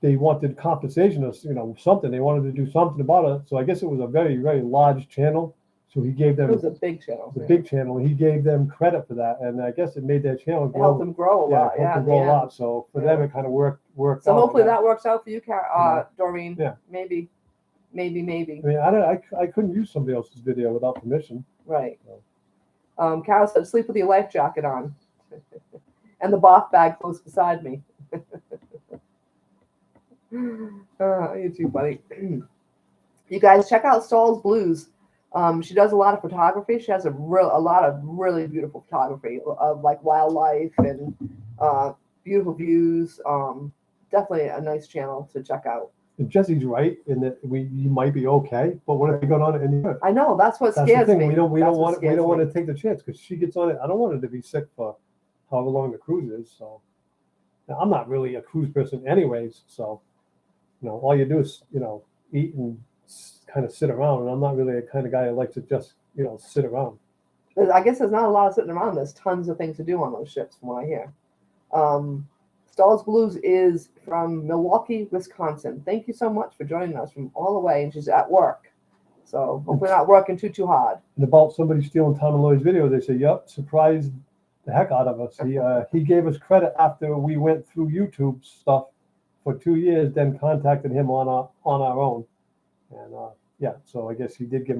they wanted compensation or something. They wanted to do something about it. So I guess it was a very, very large channel. So he gave It them was a big channel. the big channel. He gave them credit for that, and I guess it made their channel It helped grow. them grow a lot. It helped Yeah, them in the grow a end. lot. So for them, it kind of worked. So out. hopefully that works out for you, Doreen. Yeah. Maybe. I mean, I couldn't use somebody else's video without permission. Right. Carol said, sleep with your life jacket on. And the bath bag close beside me. You too, buddy. You guys check out Stall's Blues. She does a lot of photography. She has a lot of really beautiful photography of like wildlife and beautiful views. Definitely a nice channel to check out. And Jesse's right in that you might be okay, but what if you got on it and you I know that's what That's scares the thing. me. We don't That's what want scares me. to take the chance because she gets on it. I don't want her to be sick for however long the cruise is. So now, I'm not really a cruise person anyways. So all you do is eat and kind of sit around. And I'm not really a kind of guy that likes to just sit around. I guess there's not a lot of sitting around. There's tons of things to do on those ships, from what I hear. Stall's Blues is from Milwaukee, Wisconsin. Thank you so much for joining us from all the way. And she's at work, so hopefully not working too hard. And about somebody stealing Tom and Lloyd's video, they say, "Yep, surprised the heck out of us." He gave us credit after we went through YouTube stuff for 2 years, then contacted him on our own, and yeah, so I guess he did give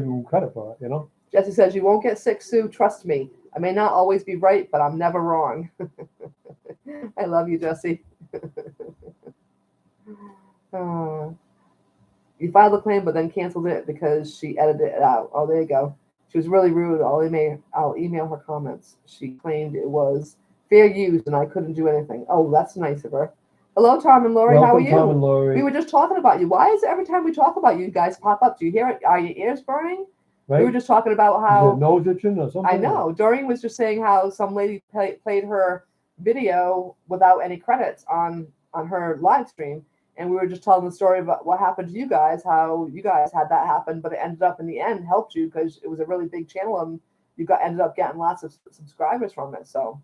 him credit for it, Jesse says, you won't get sick, Sue. Trust me. I may not always be right, but I'm never wrong. I love you, Jesse. You filed a claim, but then canceled it because she edited it out. Oh, there you go. She was really rude. I'll email her comments. She claimed it was fair use and I couldn't do anything. Oh, that's nice of her. Hello, Tom and Lori. How are you? Tom and Lori. We were just talking about you. Why is it every time we talk about you guys pop up? Do you hear it? Are your ears burning? Right? We were just talking about Is how your nose itching or something? I know. Doreen was just saying how some lady played her video without any credits on her live stream, and we were just telling the story about what happened to you guys, how you guys had that happen, but it ended up in the end helped you because it was a really big channel and you ended up getting lots of subscribers from it. So,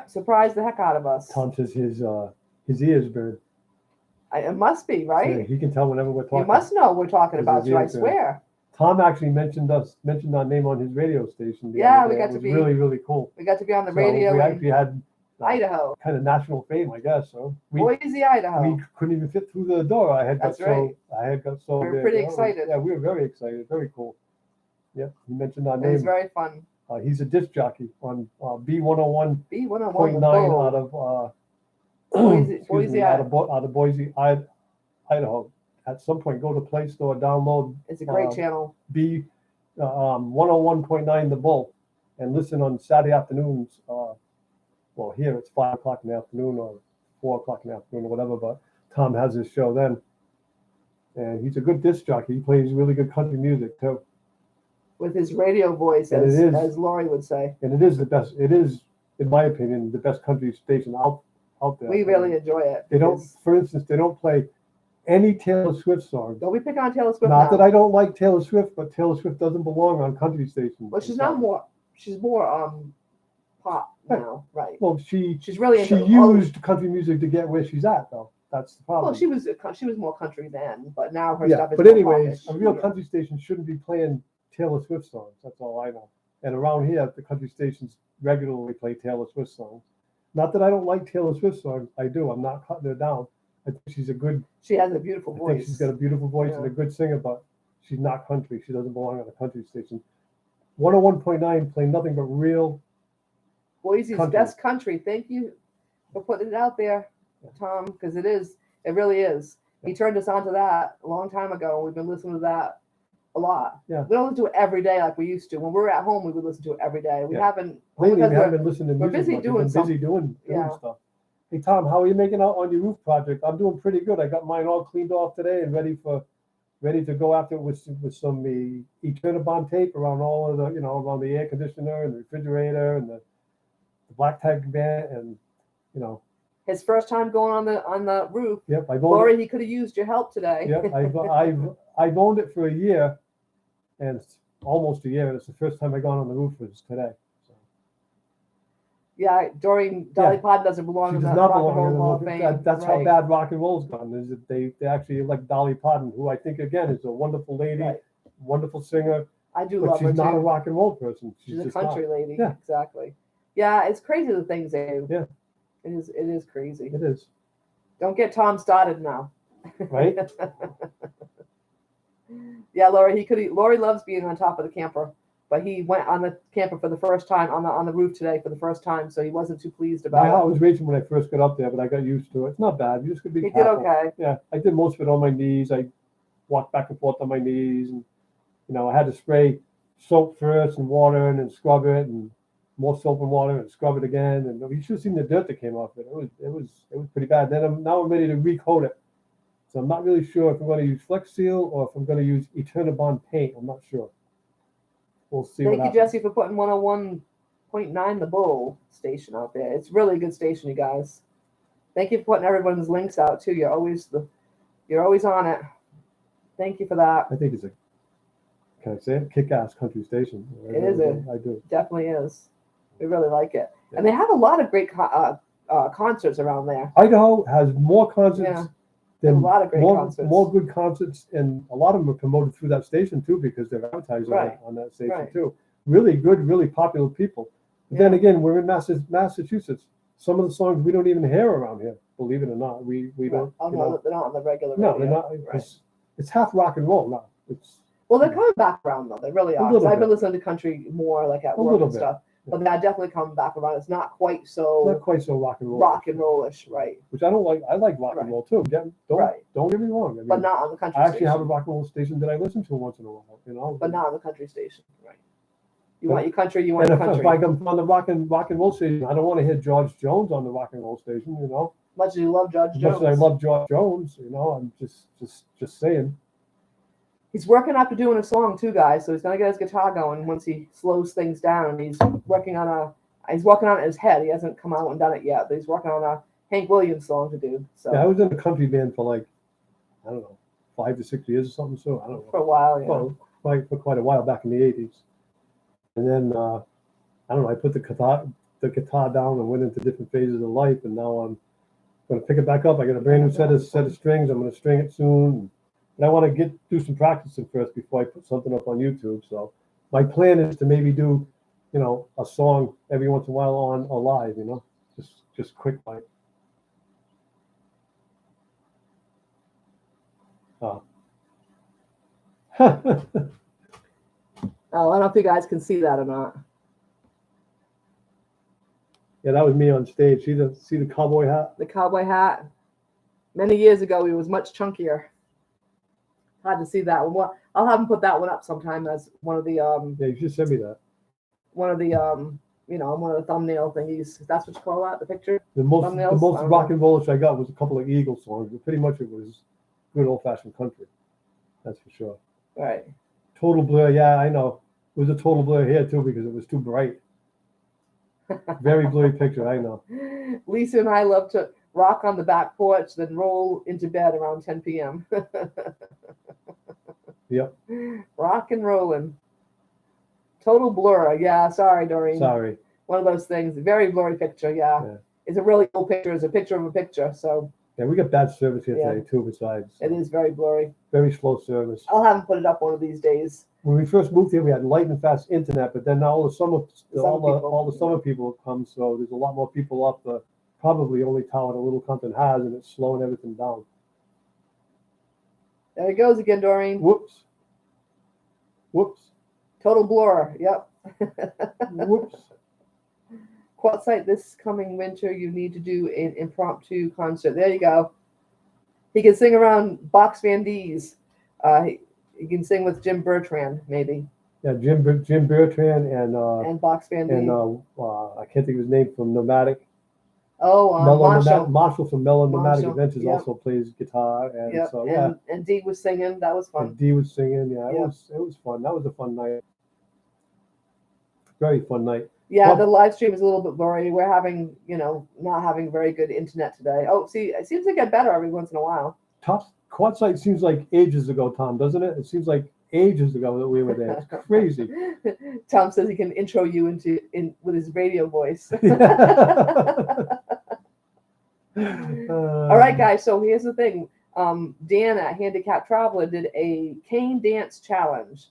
surprised the heck out of us. Tom says his ears burn. It must be, right? Yeah, he can tell whenever we're talking. You must know we're talking His about you. I ears burn. swear. Tom actually mentioned our name on his radio station. Yeah, other we day. got It to was be- really, really cool. We got to be on the So radio we in actually had Idaho, kind of national fame, I guess. So Boise, Idaho. we couldn't even fit through the door. I had got That's right. so. We were pretty excited. Yeah, we were very excited. Very cool. Yep, he mentioned our It was name. very fun. He's a disc jockey on B101.9 B101 out of Boise, out of Boise, Idaho. At some point, go to Play Store, download It's a great uh, channel. B 101.9 The Bull, and listen on Saturday afternoons. Well, here it's 5 o'clock in the afternoon or 4 o'clock in the afternoon or whatever. But Tom has his show then, and he's a good disc jockey. He plays really good country music too. With his radio voice, And it is. as Lori would say. And it is the best. It is, in my opinion, the best country station out there. We really enjoy it. They don't, because- for instance, they don't play any Taylor Swift song. Don't we pick on Taylor Swift Not now? that I don't like Taylor Swift, but Taylor Swift doesn't belong on country stations. Well, she's more pop now, right? Well, she She's really she into all- used country music to get where she's at, though. That's the problem. Well, she was more country then, but now her yeah, stuff is but more anyways, popish. a real country station shouldn't be playing Taylor Swift songs. That's all I know. And around here, the country stations regularly play Taylor Swift songs. Not that I don't like Taylor Swift songs. I do. I'm not cutting her down. I think she's a good. She has a beautiful I think voice. she's got a beautiful voice and Yeah. a good singer, but she's not country. She doesn't belong on a country station. 101.9 play nothing but real. Boise's country. best country. Thank you for putting it out there, Tom, because it is. It really is. He turned us on to that a long time ago. We've been listening to that a lot. Yeah. We don't listen to it every day like we used to. When we were at home, we would listen to it every day. We Yeah. haven't. Lately, because we we're- haven't been listening to we're music. busy much. doing We've been something. busy doing Yeah. stuff. Hey Tom, how are you making out on your roof project? I'm doing pretty good. I got mine all cleaned off today and ready to go after it with some Eternabond tape around all of the around the air conditioner and the refrigerator and the black tag band and His first time going on the roof. Yep, I've owned it. Lori, he could have used your help today. Yep, I've owned it for a year, and it's almost a year. And it's the first time I gone on the roof was today. So, Yeah, Doreen Dolly Parton doesn't belong she in does the not Rock and belong Roll in the Hall of roof. Fame. That's how Right. bad rock and roll's gone. Is that they actually elect Dolly Parton, who I think again is a wonderful lady, Right. wonderful singer, I do but love her she's not too. a rock and roll person. She's a just country lady. Yeah. Exactly. Yeah, it's crazy the things they do. Yeah. It is crazy. Not. It is Don't get Tom started now. right. Yeah, Lori loves being on top of the camper, but he went on the camper for the first time on the roof today for the first time, so he wasn't too pleased My about heart it. was racing when I first got up there, but I got used to it. It's not bad. You just could be He did careful. okay. Yeah, I did most of it on my knees. I walked back and forth on my knees, and I had to spray soap first and water, and then scrub it, and more soap and water, and scrub it again. And you should have seen the dirt that came off it. It was pretty bad. Then I'm ready to recoat it. So I'm not really sure if I'm going to use Flex Seal or if I'm going to use Eternabond paint. I'm not sure. We'll see. Thank what you, happens. Jesse, for putting 101.9 The Bull station out there. It's really a good station, you guys. Thank you for putting everyone's links out too. You're always on it. Thank you for that. I think it's can I say it? Kick-ass country station. It is I do. Definitely is. We really like it, Yeah. and they have a lot of great concerts around there. Idaho has more concerts Yeah. than A lot of great concerts. more good concerts, and a lot of them are promoted through that station too because they're advertising Right. on that station Right. too. Really good, really popular people. But then Yeah. again, we're in Massachusetts. Some of the songs we don't even hear around here. Believe it or not, we don't. Oh, you no, know, they're not on the regular no, radio. they're not. Right. It's half rock and roll now. It's Well, they're coming back around though. They really A are. 'Cause little I've been bit. listening to country more like at A work little and bit. stuff, but they're definitely coming back around. It's not quite not so quite so rock and roll. rock and rollish, right? Which I don't like. I like rock and Right. roll too. Right. Don't get me wrong. I mean, But not on the country I actually station. have a rock and roll station that I listen to once in a while. But not on the country station, right? You But- want your country, you want And your if country. I'm on the rock and roll station, I don't want to hear George Jones on the rock and roll station. Much as you love Judge As much Jones. as I love George Jones, I'm just saying. He's working up to doing a song too, guys. So he's gonna get his guitar going once he slows things down. He's working on it in his head. He hasn't come out and done it yet, but he's working on a Hank Williams song to do. So Yeah, I was in a country band for like, I don't know, 5 to 6 years or something. So I don't for know. a while, yeah. Well, quite a while back in the 80s. And then I don't know. I put the guitar down and went into different phases of life, and now I'm going to pick it back up. I got a brand new set of strings. I'm going to string it soon. But I want to do some practicing first before I put something up on YouTube. So my plan is to maybe do, a song every once in a while on a live. Just quick like. Oh, I don't know if you guys can see that or not. Yeah, that was me on stage. See the cowboy hat? The cowboy hat. Many years ago, he was much chunkier. Hard to see that one. I'll have him put that one up sometime as one of the Yeah, you should send me that. one of the thumbnail thingies. That's what you call that, the picture. The most Thumbnails? I don't rock and rollish I got was a couple of Eagles songs, but pretty much it was good old fashioned country. That's for sure. Right. Total Blur, yeah, I know. It was a total blur here too because it was too bright. Very blurry picture, I know. Lisa and I love to rock on the back porch, then roll into bed around 10 p.m. Yep. Rock and rolling. Total blur. Yeah, sorry, Doreen. Sorry. One of those things. Very blurry picture. Yeah. Yeah. It's a really old picture. It's a picture of a picture. So Yeah, we got bad service here Yeah. today too, besides. it is very blurry. Very slow service. I'll have him put it up one of these days. When we first moved here, we had lightning fast internet, but then now all the people. summer people have come, so there's a lot more people up. The probably only tower that Little Compton has, and it's slowing everything down. There it goes again, Doreen. Whoops. Total blur. Yep. Whoops. Quartzsite this coming winter, you need to do an impromptu concert. There you go. He can sing around Box Van D's. He can sing with Jim Bertrand, maybe, Yeah, Jim Bertrand and Box Van D. and I can't think of his name from Nomadic. Marshall. Marshall from Mellow Nomadic Marshall, Adventures yep. also plays guitar, and Yep. so yeah, And Dee was singing. That was fun. and Dee was singing. Yeah, Yeah. it was fun. That was a fun night. Very fun night. Yeah, Well- the live stream is a little bit blurry. We're having, not having very good internet today. Oh, see, it seems to get better every once in a while. Top Quartzsite seems like ages ago, Tom, doesn't it? It seems like ages ago that we were there. It's crazy. Tom says he can intro you with his radio voice. All right, guys. So here's the thing. Dan at Handicap Traveler did a cane dance challenge.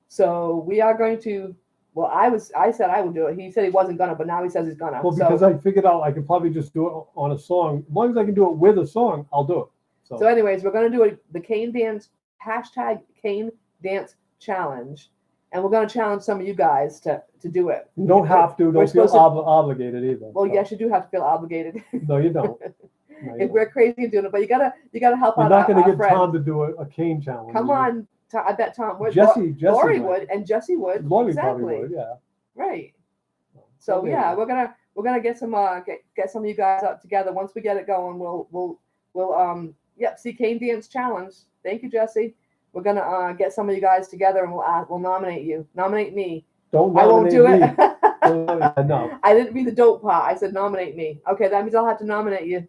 So we are going to. Well, I said I would do it. He said he wasn't gonna, but now he says he's gonna. Well, because I figured out I could probably just do it on a song. As long as I can do it with a song, I'll do it. So anyways, we're gonna do the cane dance hashtag cane dance challenge, and we're gonna challenge some of you guys to do it. You don't have to. We're Don't feel supposed to- obligated either. Well, So. yes, you do have to feel obligated. No, you don't. No, you If we're crazy and doing it, but you gotta help You're out not going our to get friend. Tom to do a cane challenge. Come on, I bet Tom would. Jesse Lori would. would, and Jesse would. Lori exactly. probably would, yeah. Right. So Okay. yeah, we're gonna get some get some of you guys up together. Once we get it going, we'll see cane dance challenge. Thank you, Jesse. We're gonna get some of you guys together and we'll nominate you. Nominate me. Don't I won't do nominate it. me. No. I didn't read the dope part. I said nominate me. Okay, that means I'll have to nominate you.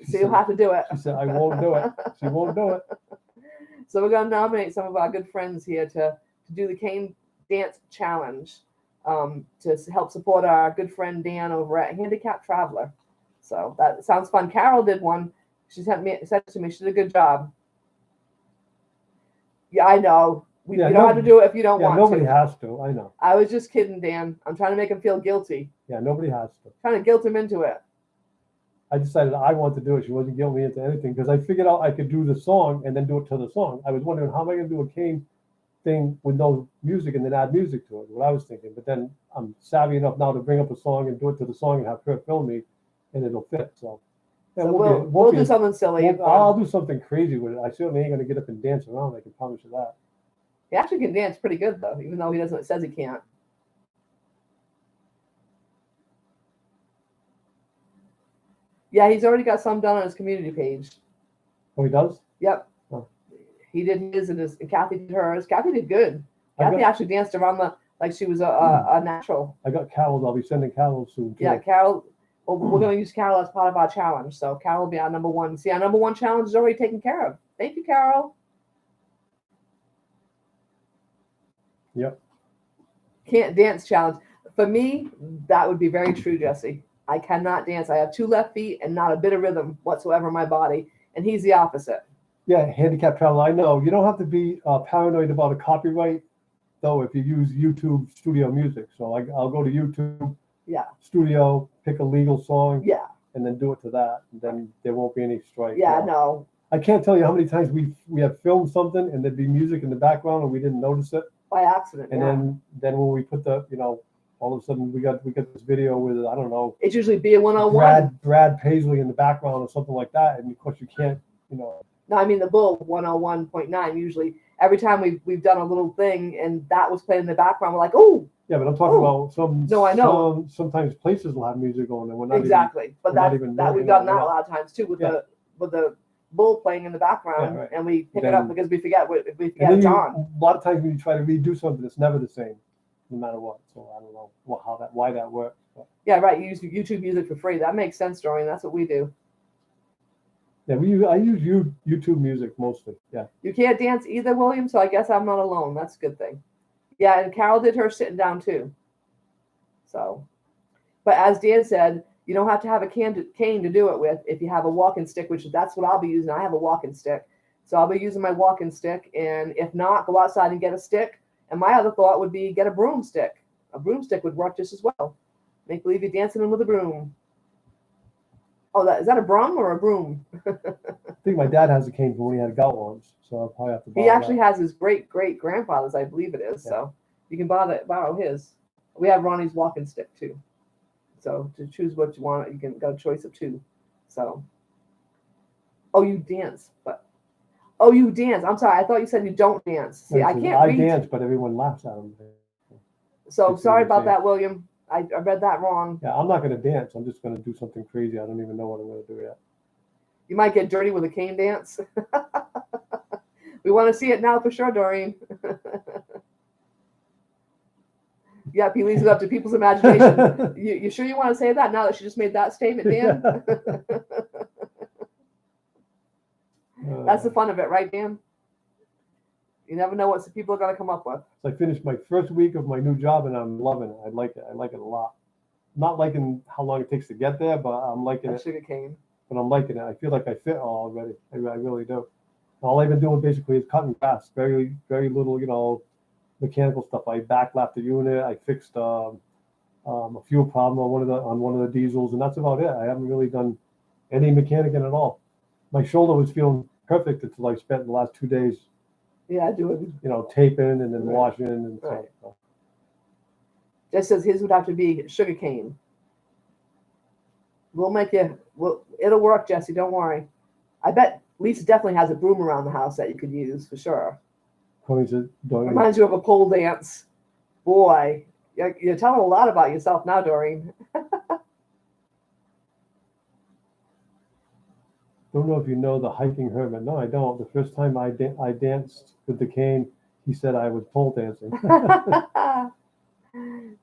So you'll have to do it. She said, I won't do it. She won't do it. So we're gonna nominate some of our good friends here to do the cane dance challenge. To help support our good friend Dan over at Handicap Traveler. So that sounds fun. Carol did one. She sent it to me. She did a good job. Yeah, I know. You don't have to do it if you don't want nobody to. has to. I know. I was just kidding, Dan. I'm trying to make him feel guilty. Yeah, nobody has to. Trying to guilt him into it. I decided I wanted to do it. She wasn't guilting me into anything because I figured out I could do the song and then do it to the song. I was wondering how am I going to do a cane thing with no music and then add music to it. What I was thinking, but then I'm savvy enough now to bring up a song and do it to the song and have her film me, and it'll fit. So, yeah, So we'll do something silly. I'll do something crazy with it. I certainly ain't gonna get up and dance around. I can promise you that. He actually can dance pretty good though, even though he doesn't. It says he can't. Yeah, he's already got some done on his community page. Oh, he does. Yep. Oh. He did his and Kathy did hers. Kathy did good. I Kathy got- actually danced around like she was a natural. I got Carol's. I'll be sending Carol's soon. Too. Yeah, Carol. Well, we're going to use Carol as part of our challenge. So Carol will be our number one. See, our number one challenge is already taken care of. Thank you, Carol. Yep. Can't dance challenge. For me, that would be very true, Jesse. I cannot dance. I have 2 left feet and not a bit of rhythm whatsoever in my body. And he's the opposite. Yeah, handicap travel. I know you don't have to be paranoid about a copyright, though. If you use YouTube Studio Music, so I'll go to YouTube. Yeah. Studio, pick a legal song, Yeah. and then do it to that, and then there won't be any strike. Yeah, no. I can't tell you how many times we have filmed something and there'd be music in the background and we didn't notice it, By accident. and yeah. then when we put the all of a sudden we got this video with I don't know It's usually be a 101. Brad Paisley in the background or something like that, and of course you can't No, I mean the Bull 101.9. Usually, every time we've done a little thing and that was playing in the background, we're like, oh, Yeah, but I'm talking about some. No, I know. Sometimes places will have music on, and we're not exactly. But we're not that even we've working done on that that. a lot of times too with Yeah. the Bull playing in the background, Yeah, right. and we pick it Then- up because we forget if we And forget then it's you, on. a lot of times when you try to redo something, it's never the same, no matter what. So I don't know why that works. But Yeah, right. You use YouTube Music for free. That makes sense, Dorian. That's what we do. yeah, I use YouTube Music mostly. Yeah. You can't dance either, William. So I guess I'm not alone. That's a good thing. Yeah, and Carol did her sitting down too. So, but as Dan said, you don't have to have a cane to do it with. If you have a walking stick, which that's what I'll be using. I have a walking stick, so I'll be using my walking stick. And if not, go outside and get a stick. And my other thought would be get a broomstick. A broomstick would work just as well. Make believe you're dancing in with a broom. Oh, is that a brum or a broom? I think my dad has a cane from when he had gout once, so I'll probably have to borrow He actually that. has his great grandfather's, I believe it is. Yeah. So you can borrow his. We have Ronnie's walking stick too. So to choose what you want, you can got a choice of 2. So. Oh, you dance, you dance. I'm sorry. I thought you said you don't dance. See, I Listen, can't I read. dance, but everyone laughs at him. So It's sorry the about same. that, William. I read that wrong. Yeah, I'm not going to dance. I'm just going to do something crazy. I don't even know what I'm going to do yet. You might get dirty with a cane dance. We want to see it now for sure, Doreen. Yep, he leaves it up to people's imagination. You sure you want to say that now that she just made that statement, Dan? That's the fun of it, right, Dan? You never know what some people are going to come up with. So I finished my first week of my new job and I'm loving it. I like it. I like it a lot. Not liking how long it takes to get there, but I'm liking it. Sugar cane. But I'm liking it. I feel like I fit already. I really do. All I've been doing basically is cutting grass. Very, very little, mechanical stuff. I backlapped the unit. I fixed a fuel problem on one of the diesels, and that's about it. I haven't really done any mechanicing at all. My shoulder was feeling perfect until I spent the last 2 days, Yeah, do it. taping and then Right. washing and Right. so. Just says his would have to be sugar cane. We'll make you. Well, it'll work, Jesse. Don't worry. I bet Lisa definitely has a broom around the house that you could use for sure. According to Doreen, Reminds you of a pole dance. Boy, you're telling a lot about yourself now, Doreen. don't know if you know the hiking hermit. No, I don't. The first time I danced with the cane, he said I was pole dancing.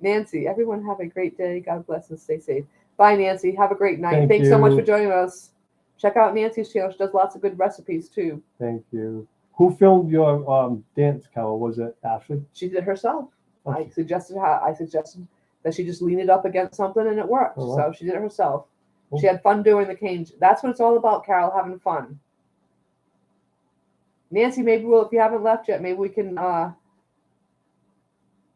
Nancy, everyone have a great day. God bless and stay safe. Bye, Nancy. Have a great night. Thank Thanks so much you. for joining us. Check out Nancy's channel. She does lots of good recipes too. Thank you. Who filmed your dance, Carol? Was it Ashley? She did it herself. I Okay. suggested that she just lean it up against something and it worked. Oh, wow. So she did it herself. Cool. She had fun doing the cane. That's what it's all about, Carol, having fun. Nancy, maybe if you haven't left yet, maybe we can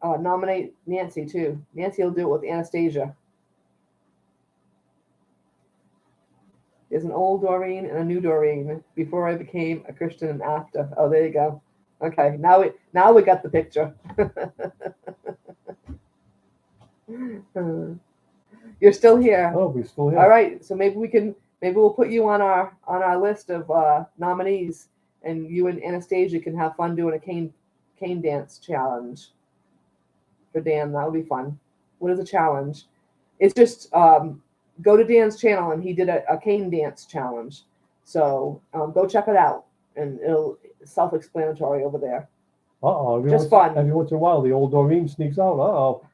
nominate Nancy too. Nancy will do it with Anastasia. There's an old Doreen and a new Doreen before I became a Christian and after. Oh, there you go. Okay, now we got the picture. You're still here. Oh, we still here. All right, so maybe we'll put you on our list of nominees, and you and Anastasia can have fun doing a cane dance challenge for Dan. That would be fun. What is a challenge? It's just go to Dan's channel, and he did a cane dance challenge. So go check it out, and it'll self-explanatory over there. Uh-oh. Just fun. Every once in a while, the old Doreen sneaks out. Uh-oh.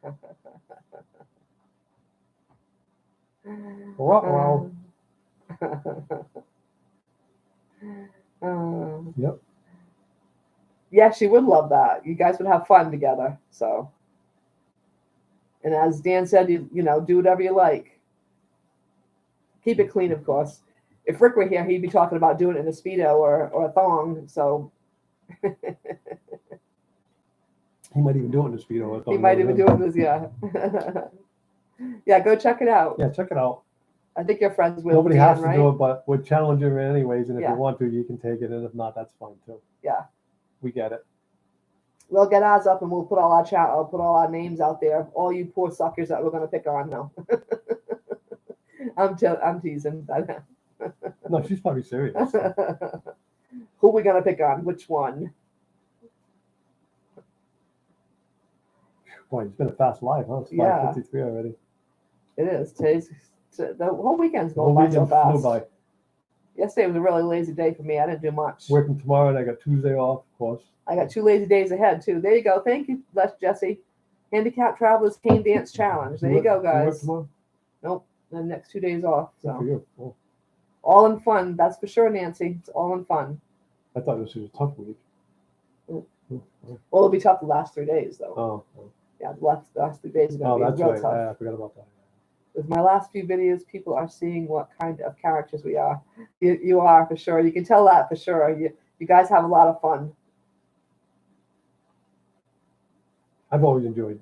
Uh-oh. Yep. Yeah, she would love that. You guys would have fun together. So, and as Dan said, you do whatever you like. Keep it clean, of course. If Rick were here, he'd be talking about doing it in a Speedo or a thong. So He might even do it in the Speedo. he might even do it this, yeah. Yeah, go check it out. Yeah, check it out. I think your friends will. Nobody Dan, has to right? do it, but we're challenging her anyways. And if Yeah. you want to, you can take it. And if not, that's fine too. Yeah. We get it. We'll get ours up and we'll put all our I'll put all our names out there. All you poor suckers that we're gonna pick on now. I'm teasing. No, she's probably serious. Who we gonna pick on? Which one? Boy, it's been a fast life, huh? It's Yeah. 5:53 already. It is. The whole weekend's Whole going by so weekend flew fast. by. Yesterday was a really lazy day for me. I didn't do much. Working tomorrow, and I got Tuesday off, of course. I got 2 lazy days ahead too. There you go. Thank you, Les Jesse. Handicap Travelers Cane Dance Challenge. There you go, work guys. tomorrow? The next 2 days off. Good for So you. Cool. all in fun. That's for sure, Nancy. It's all in fun. I thought this was a tough week. Mm. Well, it'll be tough the last 3 days though. Oh, Yeah, the last 3 days are oh, gonna that's be real right. tough. Yeah, I forgot about that. With my last few videos, people are seeing what kind of characters we are. You are for sure. You can tell that for sure. You guys have a lot of fun. I've always enjoyed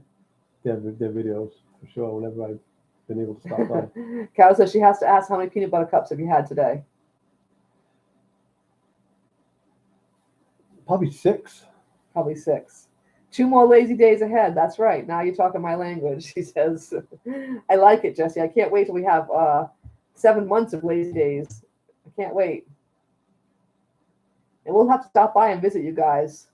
their videos for sure. Whenever I've been able to stop by. Carol says she has to ask how many peanut butter cups have you had today? Probably 6. Probably 6. 2 more lazy days ahead. That's right. Now you're talking my language. She says, I like it, Jesse. I can't wait till we have 7 months of lazy days. I can't wait. And we'll have to stop by and visit you guys.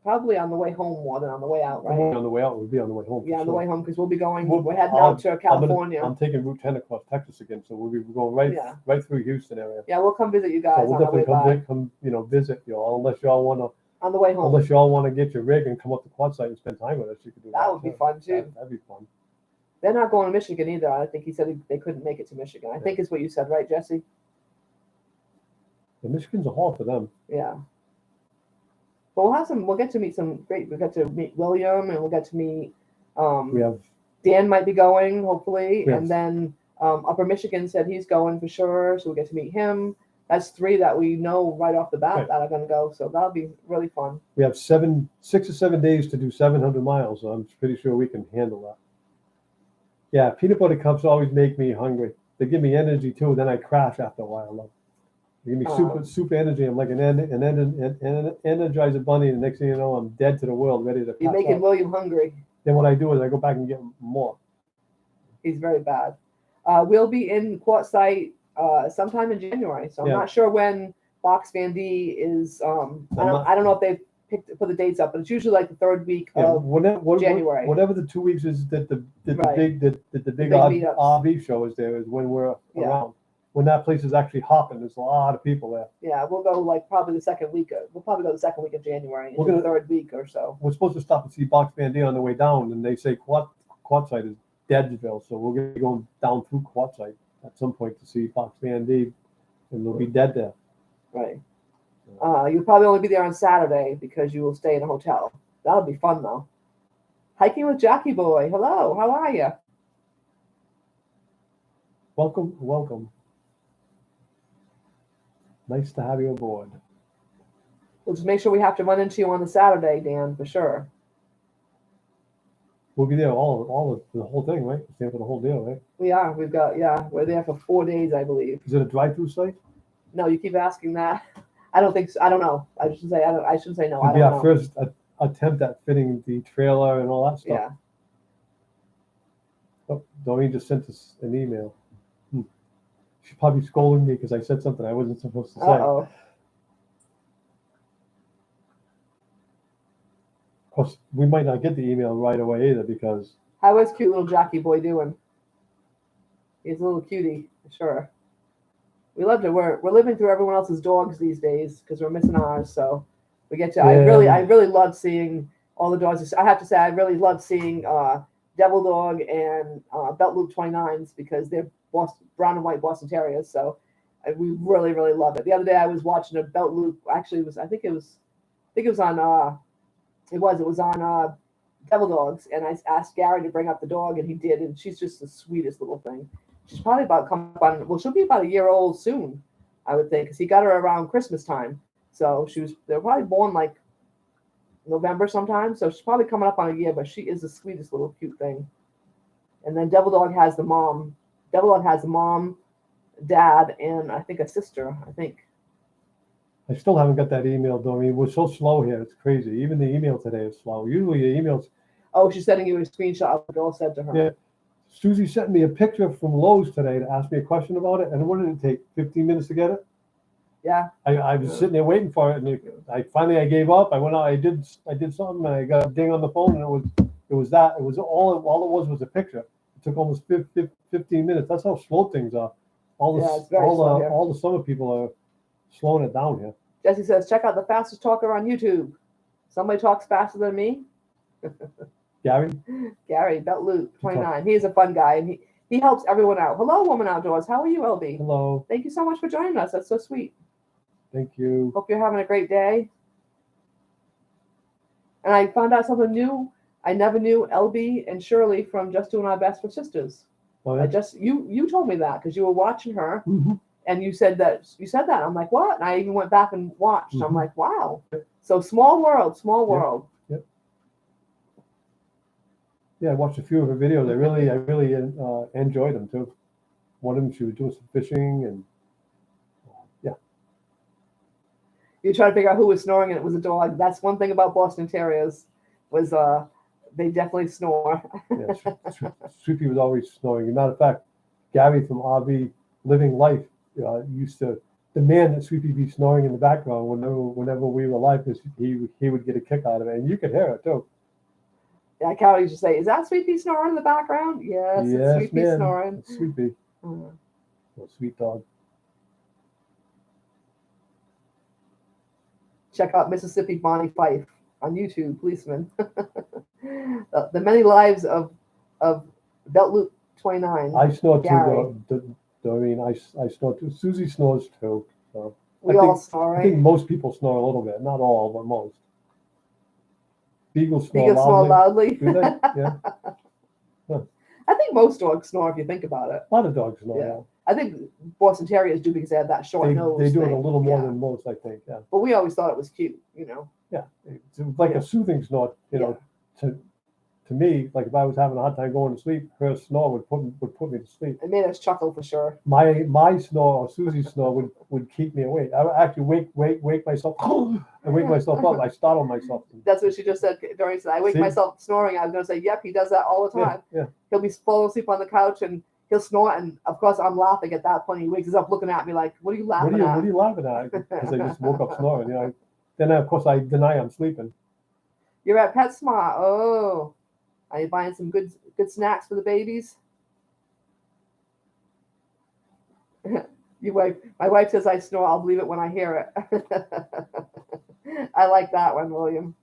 Probably on the way home more than on the way out, right? On the way out, we'll be on the way home. for Yeah, on the sure. way home because we'll be going. Well, We're heading I'll- out to California. I'm taking Route 10 across Texas again, so we'll be going right through Houston area. Yeah, we'll come visit you So guys we'll on our way definitely by. come visit y'all, unless y'all want to on the way home. Unless you all want to get your rig and come up to Quartzsite and spend time with us, you could do that. That would be fun too. That'd be fun. They're not going to Michigan either. I think he said they couldn't make it to Michigan. I think is what you said, right, Jesse? The Michigan's a haul for them. Yeah. But we'll have some. We'll get to meet some great. We'll get to meet William, and we'll get to meet. We have Dan might be going, hopefully, Yes. and then Upper Michigan said he's going for sure, so we'll get to meet him. That's 3 that we know right off the bat Right. that are going to go, so that'll be really fun. we have 6 or 7 days to do 700 miles. So I'm pretty sure we can handle that. Yeah, peanut butter cups always make me hungry. They give me energy too. Then I crash after a while. Though. They give me super energy. I'm like an energizer bunny. And the next thing you know, I'm dead to the world, ready to You're pass making out. William hungry. Then what I do is I go back and get more. He's very bad. We'll be in Quartzsite sometime in January, so I'm Yeah. not sure when Box Van D is. I don't know if they've put the dates up, but it's usually like the 3rd week Yeah, of January. whatever the 2 weeks is that the Right. big big meetups. RV show is there is when we're Yeah. around. When that place is actually hopping, there's a lot of people there. Yeah, we'll go like probably the second week. We'll probably go the second week of January, We're the gonna- 3rd week or so. We're supposed to stop and see Box Van D on the way down, and they say Quartzsite is Deadsville, so we're gonna go down through Quartzsite at some point to see Box Van D, and they'll be dead there. Right. You'll probably only be there on Saturday because you will stay in a hotel. That'll be fun though. Hiking with Jackie Boy. Hello, how are you? Welcome. Nice to have you aboard. We'll just make sure we have to run into you on the Saturday, Dan, for sure. We'll be there all the whole thing, right? Stay for the whole deal, right? We're there for 4 days, I believe. Is it a drive-through site? No, you keep asking that. I don't think so. I don't know. I shouldn't say I shouldn't say no. I It'll be don't our know. first attempt at fitting the trailer and all that stuff. Yeah. Oh, Doreen just sent us an email. She's probably scolding me because I said something I wasn't supposed to say. Uh-oh. Of course, we might not get the email right away either because How is cute little Jackie Boy doing? He's a little cutie, for sure. We love it. We're living through everyone else's dogs these days because we're missing ours. So we get to. I really love seeing all the dogs. I have to say, I really love seeing Devil Dog and Belt Loop 29s because they're brown and white Boston Terriers. So we really love it. The other day I was watching a Belt Loop. Actually, it was on Devil Dogs, and I asked Gary to bring up the dog, and he did, and she's just the sweetest little thing. She's probably she'll be about a year old soon, I would think, because he got her around Christmas time. So they're probably born like November sometime, so she's probably coming up on a year, but she is the sweetest little cute thing. And then Devil Dog has the mom. Devil Dog has a mom, dad, and I think a sister, I still haven't got that email, Doreen. We're so slow here. It's crazy. Even the email today is slow. Usually the emails. Oh, she's sending you a screenshot of what the girl said to her. Yeah. Susie sent me a picture from Lowe's today to ask me a question about it. And what did it take? 15 minutes to get it? Yeah. I was sitting there waiting for it, and I gave up. I went out. I did something, and I got a ding on the phone, and it was all it was a picture. It took almost 15 minutes. That's how slow things are. It's very slow here. All the summer people are slowing it down here. Jesse says, check out the fastest talker on YouTube. Somebody talks faster than me. Gary, Belt Loop 29. He is a fun guy, and he helps everyone out. Hello, Woman Outdoors. How are you, LB? Hello. Thank you so much for joining us. That's so sweet. Thank you. Hope you're having a great day. And I found out something new. I never knew LB and Shirley from Just Doing Our Best for Sisters. Oh, I just you told me that because you were watching her. Mhm. And you said that. I'm like, what? And I even went back and watched. I'm Mhm. like, wow. So small world. Yeah, I watched a few of her videos. I really enjoyed them too. One of them, she was doing some fishing, and yeah. You try to figure out who was snoring, and it was a dog. That's one thing about Boston Terriers was they definitely snore. Yeah, Sweepy was always snoring. As a matter of fact, Gary from RV Living Life used to demand that Sweepy be snoring in the background whenever we were live, because he would get a kick out of it, and you could hear it too. Yeah, Carol used to say, "Is that Sweepy snoring in the background?" Yes, it's Sweepy man. snoring. It's Sweepy. Mm. Oh, sweet dog. Check out Mississippi Bonnie Fife on YouTube, policeman. The many lives of Belt Loop 29. I snore Gary. too. Doreen, I snore too. Susie snores too. So We I all think- snore, I think right? most people snore a little bit, not all, but most. Beagles snore Beagles snore loudly. loudly. Do they? Yeah. I think most dogs snore if you think about it. A lot of dogs snore. Yeah. Yeah. I think Boston Terriers do because they have that short nose. They do it a thing. little more Yeah. than most, I think. Yeah. But we always thought it was cute, you know. Yeah. It's like Yeah. a soothing snore, you know, to me, like if I was having a hard time going to sleep, her snore would put me to sleep. It made us chuckle for sure. My snore or Susie's snore would keep me awake. I would actually wake myself and wake myself up. I startle myself. That's what she just said during. I wake See? myself snoring. I was going to say, yep, he does that all the Yeah, time. yeah. He'll be falling asleep on the couch and he'll snore. And of course, I'm laughing at that point. He wakes up looking at me like, what are you laughing What at? are you laughing at? Because I just woke up snoring. You know. Then of course I deny I'm sleeping. You're at PetSmart. Oh, are you buying some good snacks for the babies? My wife says I snore. I'll believe it when I hear it. I like that one, William.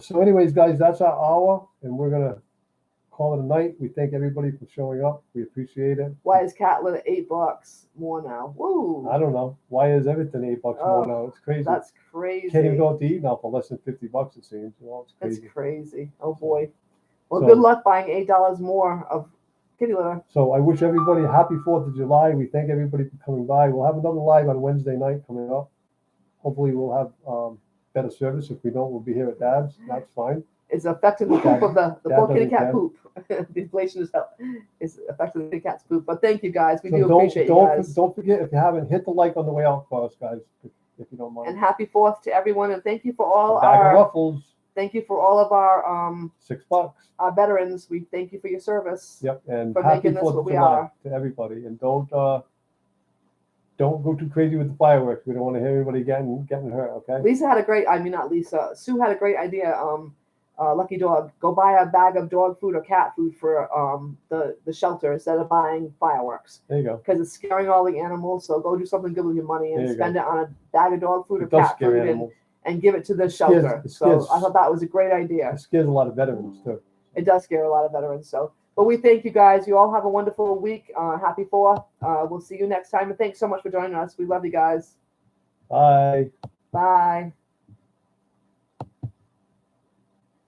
So, anyways, guys, that's our hour, and we're gonna call it a night. We thank everybody for showing up. We appreciate it. Why is cat litter $8 more now? Woo, I don't know why is everything $8 more Oh, now. It's crazy. that's crazy. Can't even go out to eat now for less than $50. It seems. You know, it's That's crazy. crazy. Oh boy. Well, So- good luck buying $8 more of kitty litter. So I wish everybody a happy 4th of July. We thank everybody for coming by. We'll have another live on Wednesday night coming up. Hopefully we'll have better service. If we don't, we'll be here at Dad's. That's fine. It's affecting the poop of the That poor kitty doesn't cat count. poop. The inflation is affecting the kitty cat's poop. But thank you guys. We So do appreciate you guys. don't forget, if you haven't, hit the like on the way out for us, guys, if you don't mind. And happy 4th to everyone. And thank you for all A bag of our Ruffles, $6. our veterans. We thank you for your service. Yep, and For happy making this 4th what of we July are. to everybody. And don't go too crazy with the fireworks. We don't want to hear anybody getting hurt. Okay. Lisa had a great, I mean, not Lisa, Sue had a great idea. Lucky Dog, go buy a bag of dog food or cat food for the shelter instead of buying fireworks There you go. because it's scaring all the animals. So go do something good with your money and There you spend it on a bag of dog food or It does cat scare food animals. and give it to the shelter. it So scares- I thought that was a great idea. It scares a lot of veterans too. It does scare a lot of veterans. So, but we thank you guys. You all have a wonderful week. Happy 4th. We'll see you next time. And thanks so much for joining us. We love you guys. Bye. Bye.